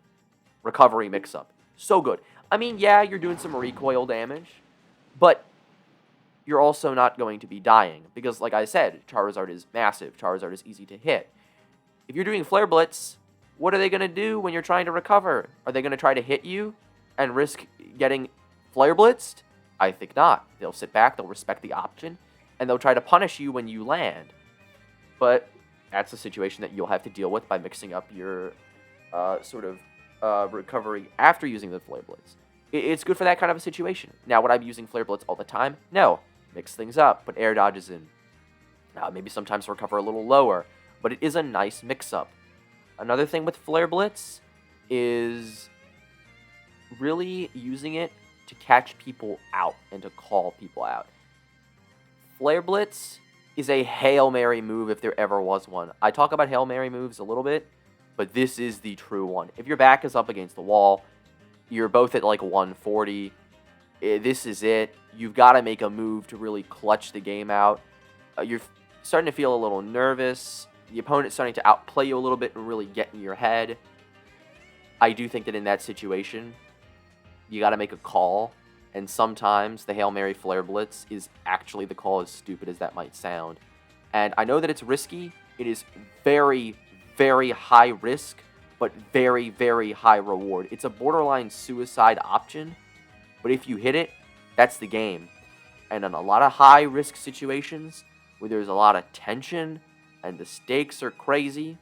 A: recovery mix-up. So good. I mean, yeah, you're doing some recoil damage, but you're also not going to be dying because, like I said, Charizard is massive. Charizard is easy to hit. If you're doing Flare Blitz, what are they going to do when you're trying to recover? Are they going to try to hit you and risk getting Flare Blitzed? I think not. They'll sit back, they'll respect the option, and they'll try to punish you when you land. But that's a situation that you'll have to deal with by mixing up your recovery after using the Flare Blitz. It's good for that kind of a situation. Now, would I be using Flare Blitz all the time? No. Mix things up, put air dodges in. Maybe sometimes recover a little lower, but it is a nice mix-up. Another thing with Flare Blitz is really using it to catch people out and to call people out. Flare Blitz is a Hail Mary move if there ever was one. I talk about Hail Mary moves a little bit, but this is the true one. If your back is up against the wall, you're both at like 140, this is it. You've got to make a move to really clutch the game out. You're starting to feel a little nervous. The opponent's starting to outplay you a little bit and really get in your head. I do think that in that situation, you got to make a call. And sometimes the Hail Mary Flare Blitz is actually the call, as stupid as that might sound. And I know that it's risky. It is very, very high risk, but very, very high reward. It's a borderline suicide option. But if you hit it, that's the game. And in a lot of high-risk situations where there's a lot of tension and the stakes are crazy,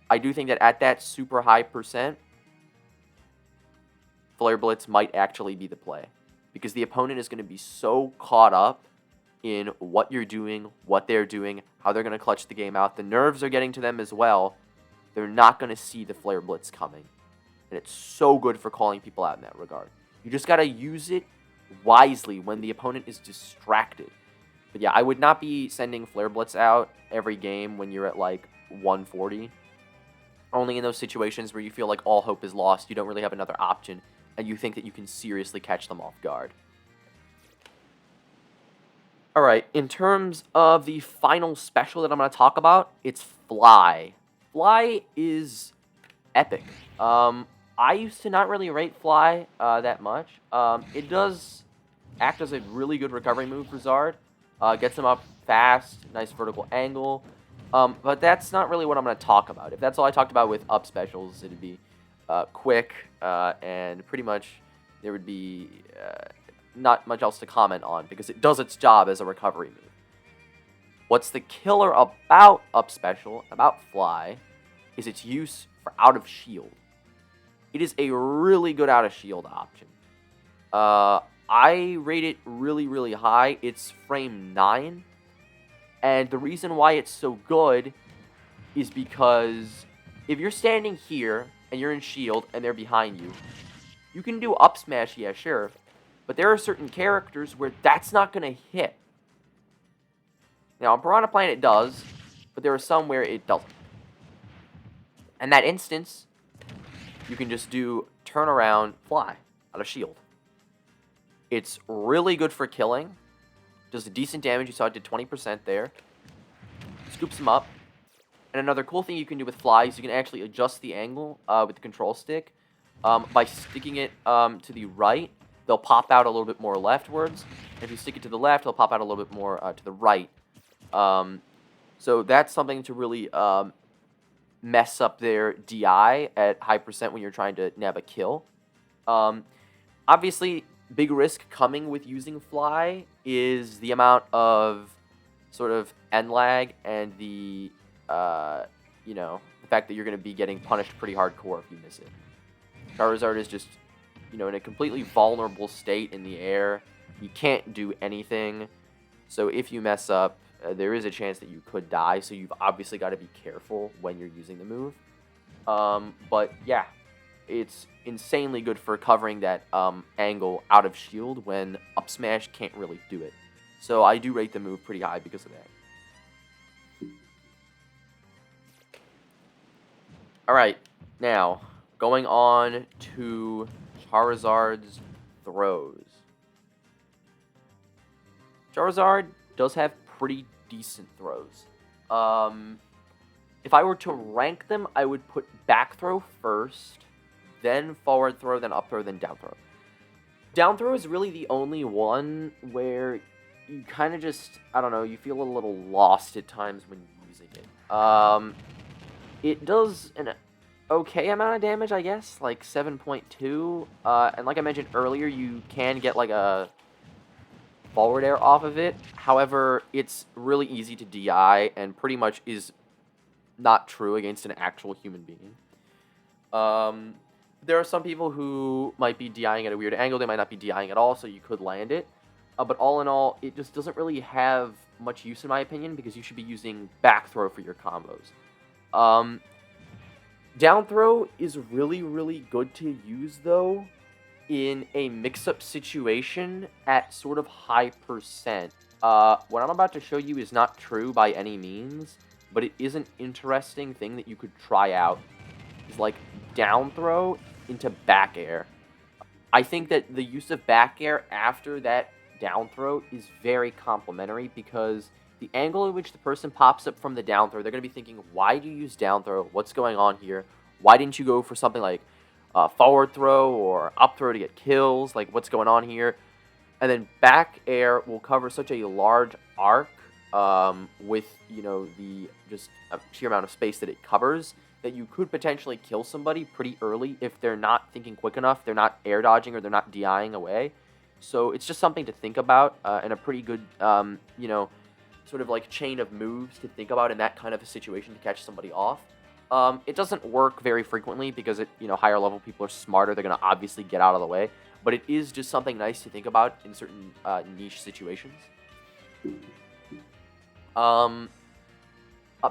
A: I do think that at that super high percent, Flare Blitz might actually be the play. Because the opponent is going to be so caught up in what you're doing, what they're doing, how they're going to clutch the game out. The nerves are getting to them as well. They're not going to see the Flare Blitz coming. And it's so good for calling people out in that regard. You just got to use it wisely when the opponent is distracted. But yeah, I would not be sending Flare Blitz out every game when you're at like 140. Only in those situations where you feel like all hope is lost, you don't really have another option, and you think that you can seriously catch them off guard. Alright, in terms of the final special that I'm going to talk about, it's Fly. Fly is epic. I used to not really rate Fly that much. It does act as a really good recovery move for Zard. Gets him up fast, nice vertical angle. But that's not really what I'm going to talk about. If that's all I talked about with up specials, it'd be quick, and pretty much there would be not much else to comment on because it does its job as a recovery move. What's the killer about up special, about Fly, is its use for out of shield. It is a really good out of shield option. I rate it really, really high. It's frame 9. And the reason why it's so good is because if you're standing here and you're in shield and they're behind you, you can do up smash, yeah, sure. But there are certain characters where that's not going to hit. Now, on Piranha Plant it does, but there are some where it doesn't. In that instance, you can just do turn around, Fly, out of shield. It's really good for killing. Does decent damage. You saw it did 20% there. Scoops him up. And another cool thing you can do with Fly is you can actually adjust the angle with the control stick. By sticking it to the right, they'll pop out a little bit more leftwards. And if you stick it to the left, they'll pop out a little bit more to the right. So that's something to really mess up their DI at high percent when you're trying to nab a kill. Obviously, big risk coming with using Fly is the amount of sort of end lag and the fact that you're going to be getting punished pretty hardcore if you miss it. Charizard is just, in a completely vulnerable state in the air. You can't do anything. So if you mess up, there is a chance that you could die. So you've obviously got to be careful when you're using the move. But yeah, it's insanely good for covering that angle out of shield when up smash can't really do it. So I do rate the move pretty high because of that. Alright, now, going on to Charizard's throws. Charizard does have pretty decent throws. If I were to rank them, I would put back throw first, then forward throw, then up throw, then down throw. Down throw is really the only one where you kind of just, I don't know, you feel a little lost at times when using it. It does an okay amount of damage, I guess, like 7.2. And like I mentioned earlier, you can get like a forward air off of it. However, it's really easy to DI and pretty much is not true against an actual human being. There are some people who might be DIing at a weird angle. They might not be DIing at all, so you could land it. But all in all, it just doesn't really have much use in my opinion because you should be using back throw for your combos. Down throw is really, really good to use, though, in a mix-up situation at sort of high percent. What I'm about to show you is not true by any means, but it is an interesting thing that you could try out. It's like down throw into back air. I think that the use of back air after that down throw is very complimentary because the angle in which the person pops up from the down throw, they're going to be thinking, why do you use down throw? What's going on here? Why didn't you go for something like forward throw or up throw to get kills? Like, what's going on here? And then back air will cover such a large arc with, you know, the just sheer amount of space that it covers that you could potentially kill somebody pretty early if they're not thinking quick enough, they're not air dodging, or they're not DIing away. So it's just something to think about and a pretty good, you know, sort of like chain of moves to think about in that kind of a situation to catch somebody off. It doesn't work very frequently because higher level people are smarter. They're going to obviously get out of the way. But it is just something nice to think about in certain niche situations. Up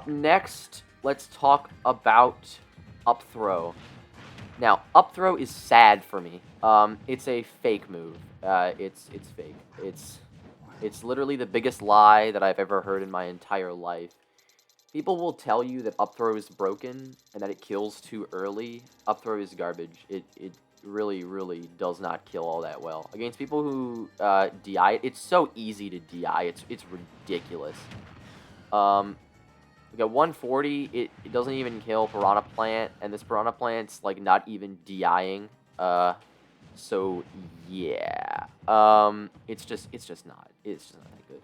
A: next, let's talk about up throw. Now, up throw is sad for me. It's a fake move. It's fake. It's literally the biggest lie that I've ever heard in my entire life. People will tell you that up throw is broken and that it kills too early. Up throw is garbage. It really, really does not kill all that well. Against people who DI it, it's so easy to DI. It's ridiculous. We got 140. It doesn't even kill Piranha Plant, and this Piranha Plant's like not even DIing. So yeah. It's just not that good.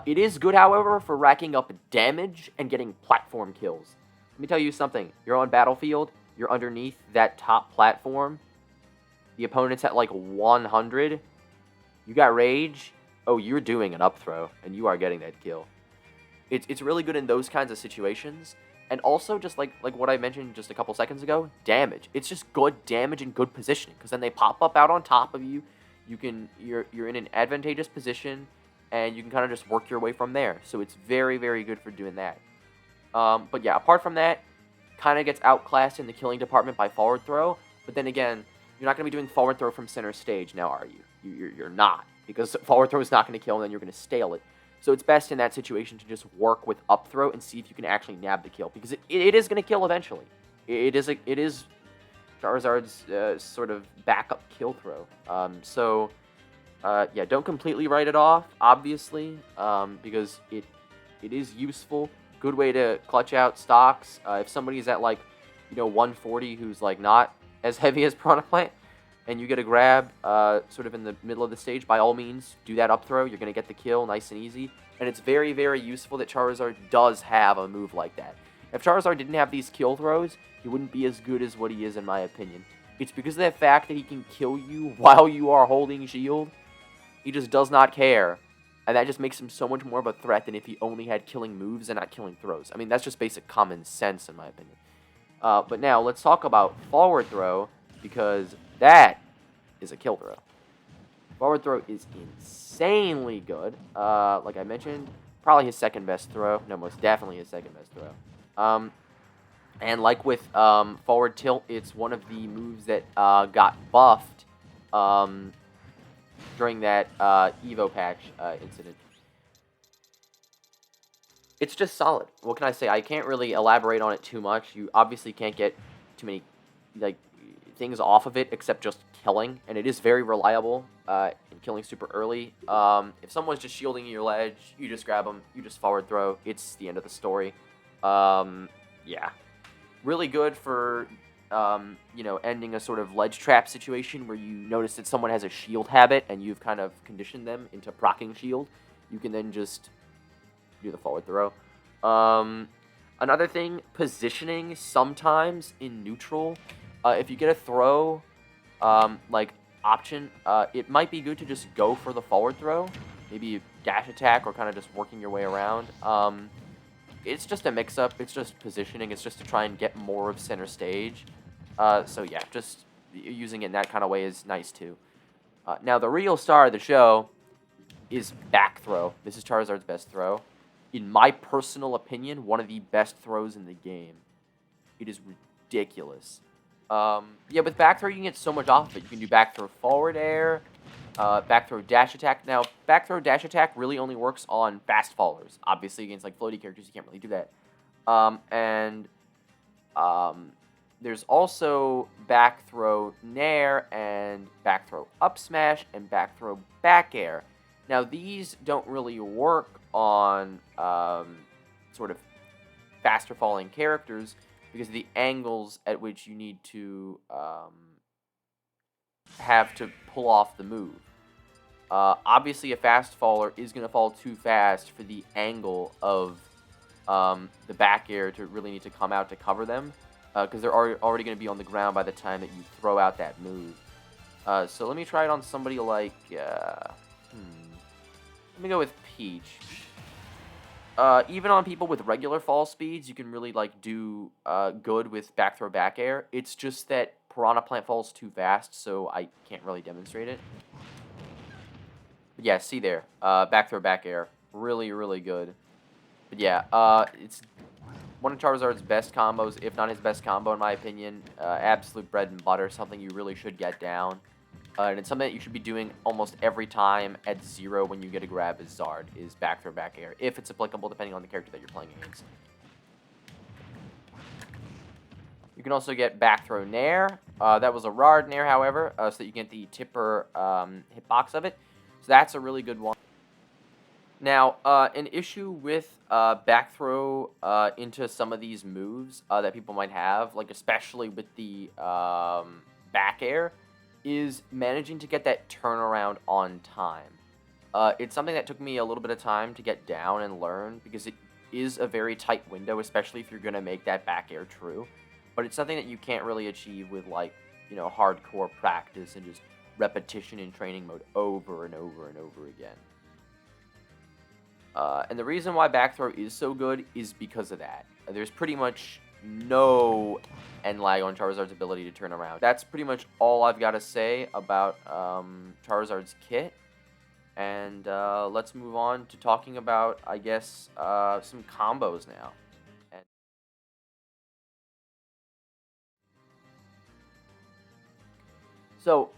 A: It is good, however, for racking up damage and getting platform kills. Let me tell you something. You're on Battlefield. You're underneath that top platform. The opponent's at like 100. You got Rage. Oh, you're doing an up throw, and you are getting that kill. It's really good in those kinds of situations. And also, just like what I mentioned just a couple seconds ago, damage. It's just good damage and good positioning, because then they pop up out on top of you. You're in an advantageous position, and you can kind of just work your way from there. So it's very, very good for doing that. But yeah, apart from that, kind of gets outclassed in the killing department by forward throw. But then again, you're not going to be doing forward throw from center stage now, are you? You're not, because forward throw is not going to kill, and then you're going to stale it. So it's best in that situation to just work with up throw and see if you can actually nab the kill, because it is going to kill eventually. It is Charizard's sort of backup kill throw. Yeah, don't completely write it off, obviously, because it is useful. Good way to clutch out stocks. If somebody's at 140 who's not as heavy as Piranha Plant, and you get a grab sort of in the middle of the stage, by all means, do that up throw. You're going to get the kill nice and easy. And it's very, very useful that Charizard does have a move like that. If Charizard didn't have these kill throws, he wouldn't be as good as what he is, in my opinion. It's because of the fact that he can kill you while you are holding shield. He just does not care. And that just makes him so much more of a threat than if he only had killing moves and not killing throws. I mean, that's just basic common sense, in my opinion. But now, let's talk about forward throw, because that is a kill throw. Forward throw is insanely good. Like I mentioned, probably his second best throw. No, most definitely his second best throw. And like with forward tilt, it's one of the moves that got buffed during that Evo patch incident. It's just solid. What can I say? I can't really elaborate on it too much. You obviously can't get too many like things off of it except just killing, and it is very reliable in killing super early. If someone's just shielding your ledge, you just grab them, you just forward throw. It's the end of the story. Yeah, really good for ending a sort of ledge trap situation where you notice that someone has a shield habit and you've kind of conditioned them into proccing shield. You can then just do the forward throw. Another thing, positioning sometimes in neutral. If you get a throw, like option, it might be good to just go for the forward throw. Maybe dash attack or kind of just working your way around. It's just a mix-up. It's just positioning. It's just to try and get more of center stage. So yeah, just using it in that kind of way is nice too. Now the real star of the show is back throw. This is Charizard's best throw. In my personal opinion, one of the best throws in the game. It is ridiculous. Yeah, with back throw, you can get so much off of it. You can do back throw forward air, back throw dash attack. Now, back throw dash attack really only works on fast fallers. Obviously, against like floaty characters, you can't really do that. There's also back throw nair and back throw up smash and back throw back air. Now, these don't really work on sort of faster falling characters because of the angles at which you need to have to pull off the move. Obviously, a fast faller is going to fall too fast for the angle of the back air to really need to come out to cover them because they're already going to be on the ground by the time that you throw out that move. So let me try it on somebody like... Let me go with Peach. Even on people with regular fall speeds, you can really like do good with back throw back air. It's just that Piranha Plant falls too fast, so I can't really demonstrate it. But yeah, see there, back throw back air, really really good. But yeah, it's one of Charizard's best combos, if not his best combo in my opinion. Absolute bread and butter, something you really should get down. And it's something that you should be doing almost every time at 0 when you get a grab as Zard, is back throw back air, if it's applicable depending on the character that you're playing against. You can also get back throw nair. That was a Rard nair, however, so that you get the tipper hitbox of it. So that's a really good one. Now, an issue with back throw into some of these moves that people might have, like especially with the back air, is managing to get that turnaround on time. It's something that took me a little bit of time to get down and learn because it is a very tight window, especially if you're going to make that back air true. But it's something that you can't really achieve with like, hardcore practice and just repetition in training mode over and over and over again. And the reason why back throw is so good is because of that. There's pretty much no end lag on Charizard's ability to turn around. That's pretty much all I've got to say about Charizard's kit. And let's move on to talking about, I guess, some combos now. So,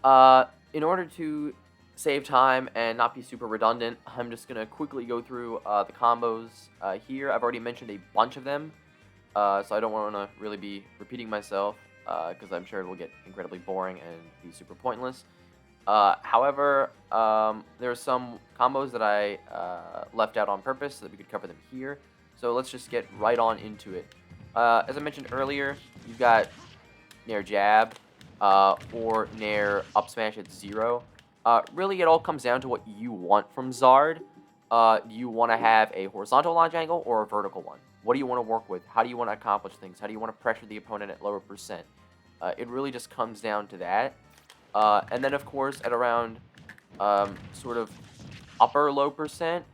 A: in order to save time and not be super redundant, I'm just going to quickly go through the combos here. I've already mentioned a bunch of them. So I don't want to really be repeating myself because I'm sure it will get incredibly boring and be super pointless. However, there are some combos that I left out on purpose so that we could cover them here. So let's just get right on into it. As I mentioned earlier, you've got Nair Jab or Nair Up Smash at 0. Really, it all comes down to what you want from Zard. Do you want to have a horizontal launch angle or a vertical one? What do you want to work with? How do you want to accomplish things? How do you want to pressure the opponent at lower percent? It really just comes down to that. And then, of course, at around sort of upper low percent,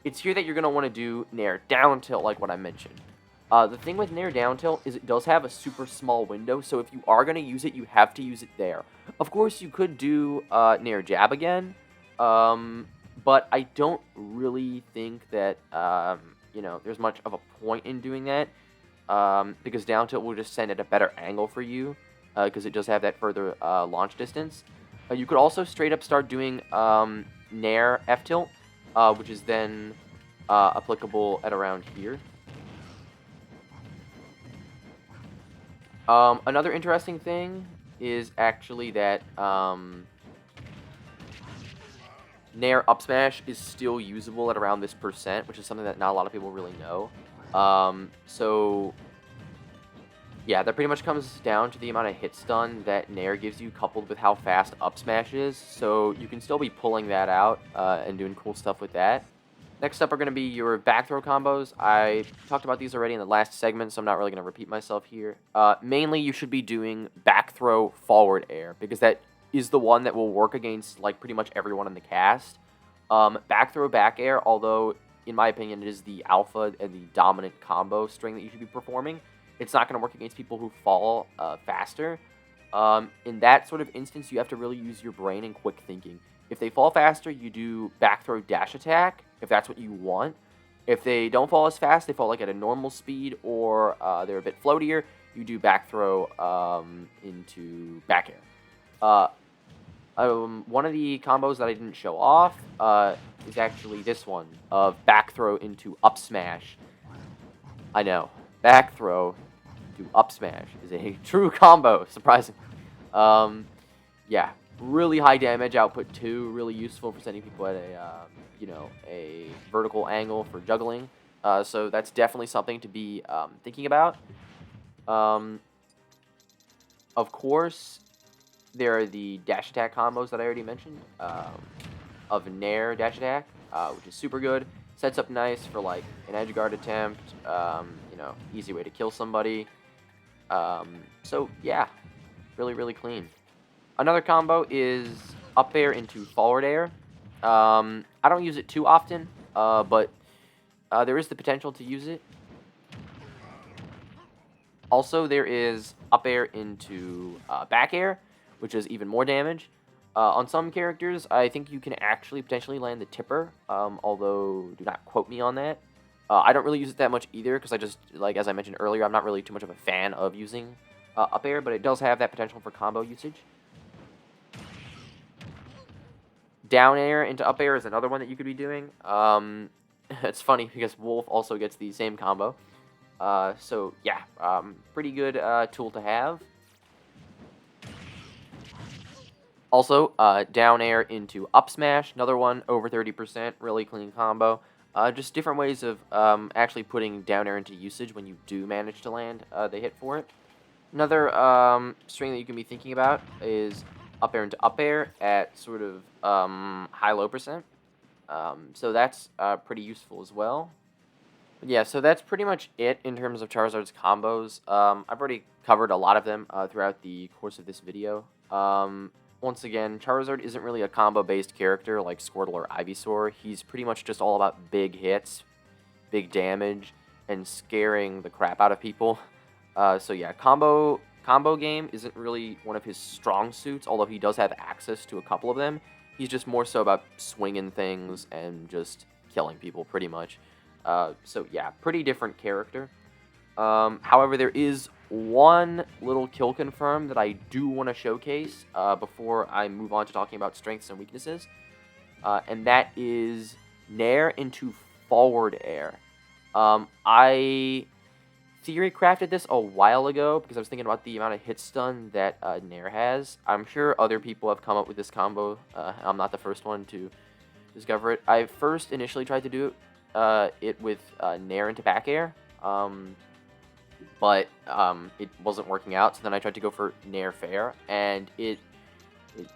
A: it's here that you're going to want to do Nair down tilt like what I mentioned. The thing with Nair down tilt is it does have a super small window, so if you are going to use it, you have to use it there. Of course, you could do Nair jab again, but I don't really think that, there's much of a point in doing that. because down tilt will just send at a better angle for you, because it does have that further launch distance. You could also straight up start doing Nair F tilt, which is then applicable at around here. Another interesting thing is actually that Nair up smash is still usable at around this %, which is something that not a lot of people really know. So yeah, that pretty much comes down to the amount of hit stun that Nair gives you, coupled with how fast up smash is. So you can still be pulling that out and doing cool stuff with that. Next up are going to be your back throw combos. I talked about these already in the last segment, so I'm not really going to repeat myself here. Mainly, you should be doing back throw forward air, because that is the one that will work against like pretty much everyone in the cast. Back throw back air, although in my opinion it is the alpha and the dominant combo string that you should be performing, it's not going to work against people who fall faster. In that sort of instance, you have to really use your brain and quick thinking. If they fall faster, you do back throw dash attack, if that's what you want. If they don't fall as fast, they fall like at a normal speed, or they're a bit floatier, you do back throw into back air. One of the combos that I didn't show off is actually this one, of back throw into up smash. I know, back throw to up smash is a true combo, surprisingly. Yeah, really high damage output too, really useful for sending people at a, a vertical angle for juggling. So that's definitely something to be thinking about. Of course, there are the dash attack combos that I already mentioned, of Nair dash attack, which is super good. Sets up nice for like an edge guard attempt, easy way to kill somebody. So yeah, really clean. Another combo is up air into forward air. I don't use it too often, but there is the potential to use it. Also, there is up air into back air, which does even more damage. On some characters, I think you can actually potentially land the tipper, although do not quote me on that. I don't really use it that much either, because I just, like as I mentioned earlier, I'm not really too much of a fan of using up air, but it does have that potential for combo usage. Down air into up air is another one that you could be doing. It's funny because Wolf also gets the same combo. So yeah, pretty good tool to have. Also, down air into up smash, another one over 30%, really clean combo. Just different ways of actually putting down air into usage when you do manage to land the hit for it. Another string that you can be thinking about is up air into up air at sort of high-low %. So that's pretty useful as well. But yeah, so that's pretty much it in terms of Charizard's combos. I've already covered a lot of them throughout the course of this video. Once again, Charizard isn't really a combo-based character like Squirtle or Ivysaur. He's pretty much just all about big hits, big damage, and scaring the crap out of people. So yeah, combo game isn't really one of his strong suits, although he does have access to a couple of them. He's just more so about swinging things and just killing people, pretty much. So yeah, pretty different character. However, there is one little kill confirm that I do want to showcase before I move on to talking about strengths and weaknesses. And that is Nair into forward air. I theory crafted this a while ago because I was thinking about the amount of hit stun that Nair has. I'm sure other people have come up with this combo. I'm not the first one to discover it. I first initially tried to do it with Nair into back air, but it wasn't working out. So then I tried to go for Nair fair, and it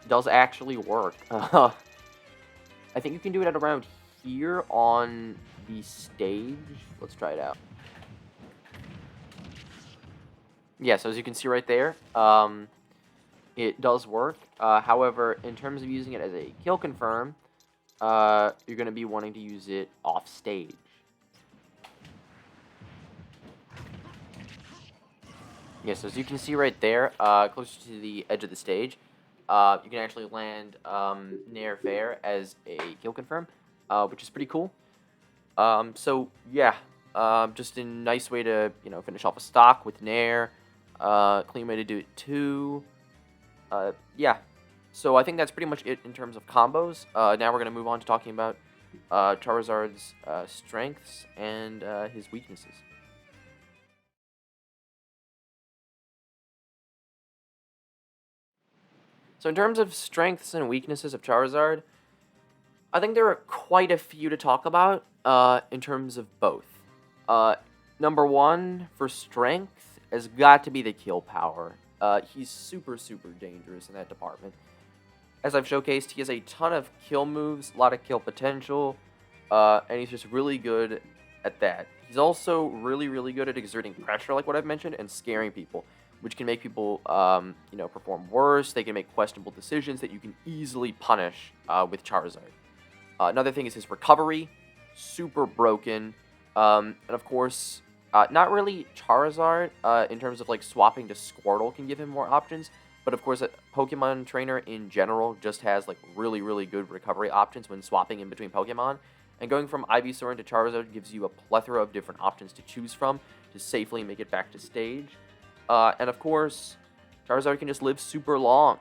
A: does actually work. I think you can do it at around here on the stage. Let's try it out. Yeah, so as you can see right there, it does work. However, in terms of using it as a kill confirm, you're going to be wanting to use it off stage. Yeah, so as you can see right there, closer to the edge of the stage, you can actually land Nair fair as a kill confirm, which is pretty cool. So yeah, Just a nice way to, finish off a stock with Nair. Clean way to do it too. Yeah. So I think that's pretty much it in terms of combos. Now we're going to move on to talking about Charizard's strengths and his weaknesses. So in terms of strengths and weaknesses of Charizard, I think there are quite a few to talk about in terms of both. Uh, Number one, for strength, has got to be the kill power. He's super, super dangerous in that department. As I've showcased, he has a ton of kill moves, a lot of kill potential, and he's just really good at that. He's also really, really good at exerting pressure, like what I've mentioned, and scaring people, which can make people, perform worse. They can make questionable decisions that you can easily punish with Charizard. Another thing is his recovery, super broken, and of course, not really Charizard in terms of like swapping to Squirtle can give him more options, but of course, a Pokemon Trainer in general just has like really, really good recovery options when swapping in between Pokemon. And going from Ivysaur into Charizard gives you a plethora of different options to choose from to safely make it back to stage. And of course, Charizard can just live super long.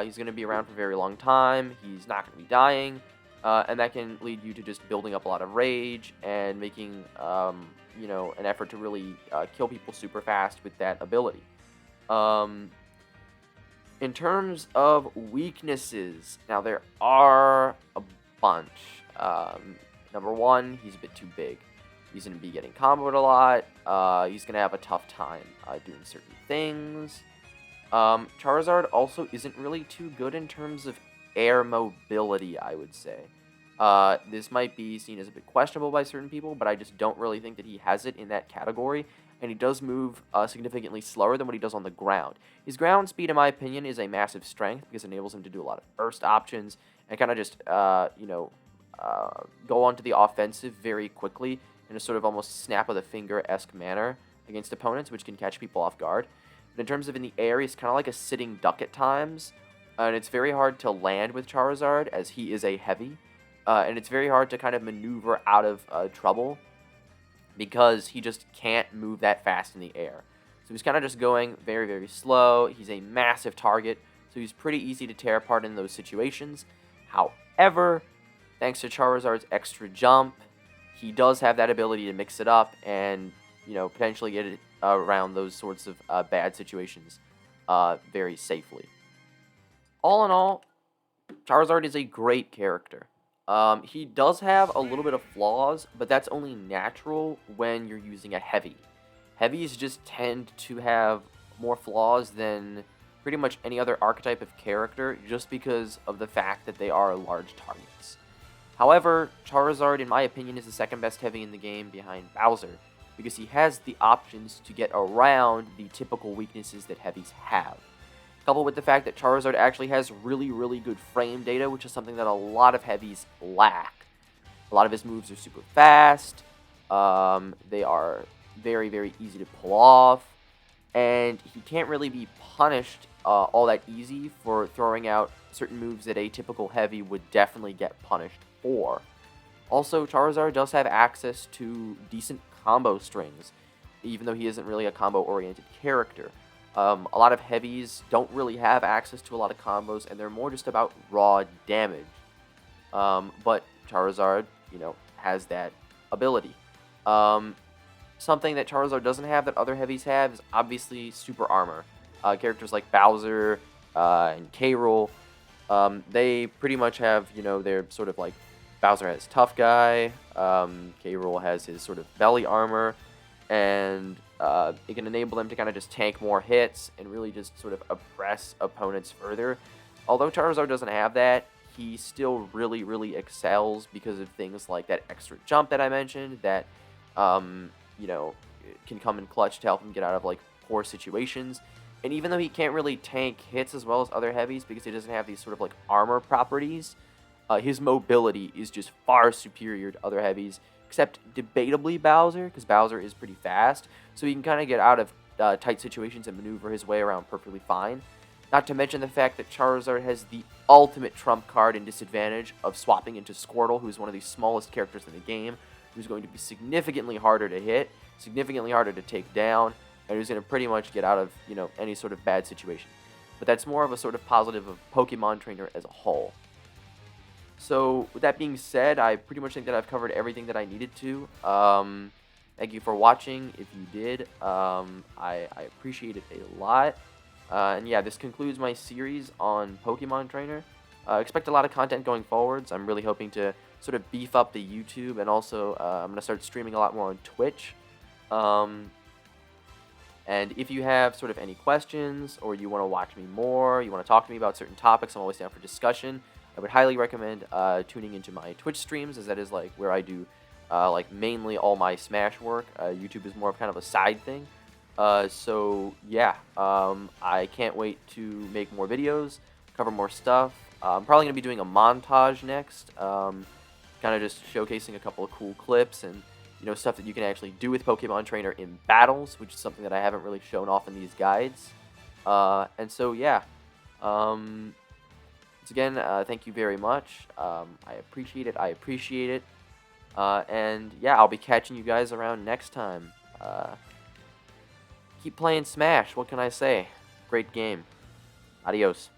A: He's going to be around for a very long time. He's not going to be dying. And that can lead you to just building up a lot of rage and making, an effort to really kill people super fast with that ability. In terms of weaknesses, now there are a bunch. Number one, he's a bit too big. He's going to be getting comboed a lot. He's going to have a tough time doing certain things. Charizard also isn't really too good in terms of air mobility, I would say. This might be seen as a bit questionable by certain people, but I just don't really think that he has it in that category. And he does move significantly slower than what he does on the ground. His ground speed, in my opinion, is a massive strength because it enables him to do a lot of burst options and kind of just, go onto the offensive very quickly in a sort of almost snap of the finger-esque manner against opponents, which can catch people off guard. But in terms of in the air, he's kind of like a sitting duck at times, and it's very hard to land with Charizard as he is a heavy, and it's very hard to kind of maneuver out of trouble because he just can't move that fast in the air. So he's kind of just going very, very slow. He's a massive target, so he's pretty easy to tear apart in those situations. However, thanks to Charizard's extra jump, he does have that ability to mix it up and, potentially get it around those sorts of bad situations very safely. All in all, Charizard is a great character. He does have a little bit of flaws, but that's only natural when you're using a heavy. Heavies just tend to have more flaws than pretty much any other archetype of character just because of the fact that they are large targets. However, Charizard, in my opinion, is the second best heavy in the game behind Bowser, because he has the options to get around the typical weaknesses that heavies have. Coupled with the fact that Charizard actually has really, really good frame data, which is something that a lot of heavies lack. A lot of his moves are super fast, they are very, very easy to pull off, and he can't really be punished all that easy for throwing out certain moves that a typical heavy would definitely get punished for. Also, Charizard does have access to decent combo strings, even though he isn't really a combo-oriented character. A lot of heavies don't really have access to a lot of combos, and they're more just about raw damage. But Charizard, has that ability. Something that Charizard doesn't have that other heavies have is obviously super armor. Characters like Bowser and K. Rool, they pretty much have, they're sort of like Bowser has Tough Guy, K. Rool has his sort of belly armor, and it can enable them to kind of just tank more hits and really just sort of oppress opponents further. Although Charizard doesn't have that, he still really, really excels because of things like that extra jump that I mentioned that, can come in clutch to help him get out of like poor situations. And even though he can't really tank hits as well as other heavies because he doesn't have these sort of like armor properties, his mobility is just far superior to other heavies, except debatably Bowser, because Bowser is pretty fast, so he can kind of get out of tight situations and maneuver his way around perfectly fine. Not to mention the fact that Charizard has the ultimate trump card and disadvantage of swapping into Squirtle, who's one of the smallest characters in the game, who's going to be significantly harder to hit, significantly harder to take down, and who's going to pretty much get out of, any sort of bad situation. But that's more of a sort of positive of Pokemon Trainer as a whole. So with that being said, I pretty much think that I've covered everything that I needed to. Thank you for watching. If you did, I appreciate it a lot. And yeah, this concludes my series on Pokemon Trainer. Expect a lot of content going forwards. I'm really hoping to sort of beef up the YouTube, and also I'm going to start streaming a lot more on Twitch. And if you have sort of any questions, or you want to watch me more, you want to talk to me about certain topics, I'm always down for discussion. I would highly recommend tuning into my Twitch streams, as that is like where I do like mainly all my Smash work. YouTube is more of kind of a side thing. So yeah, I can't wait to make more videos, cover more stuff. I'm probably going to be doing a montage next, kind of just showcasing a couple of cool clips and stuff that you can actually do with Pokemon Trainer in battles, which is something that I haven't really shown off in these guides. And so yeah, once again, thank you very much. I appreciate it. And yeah, I'll be catching you guys around next time. Keep playing Smash. What can I say? Great game. Adios.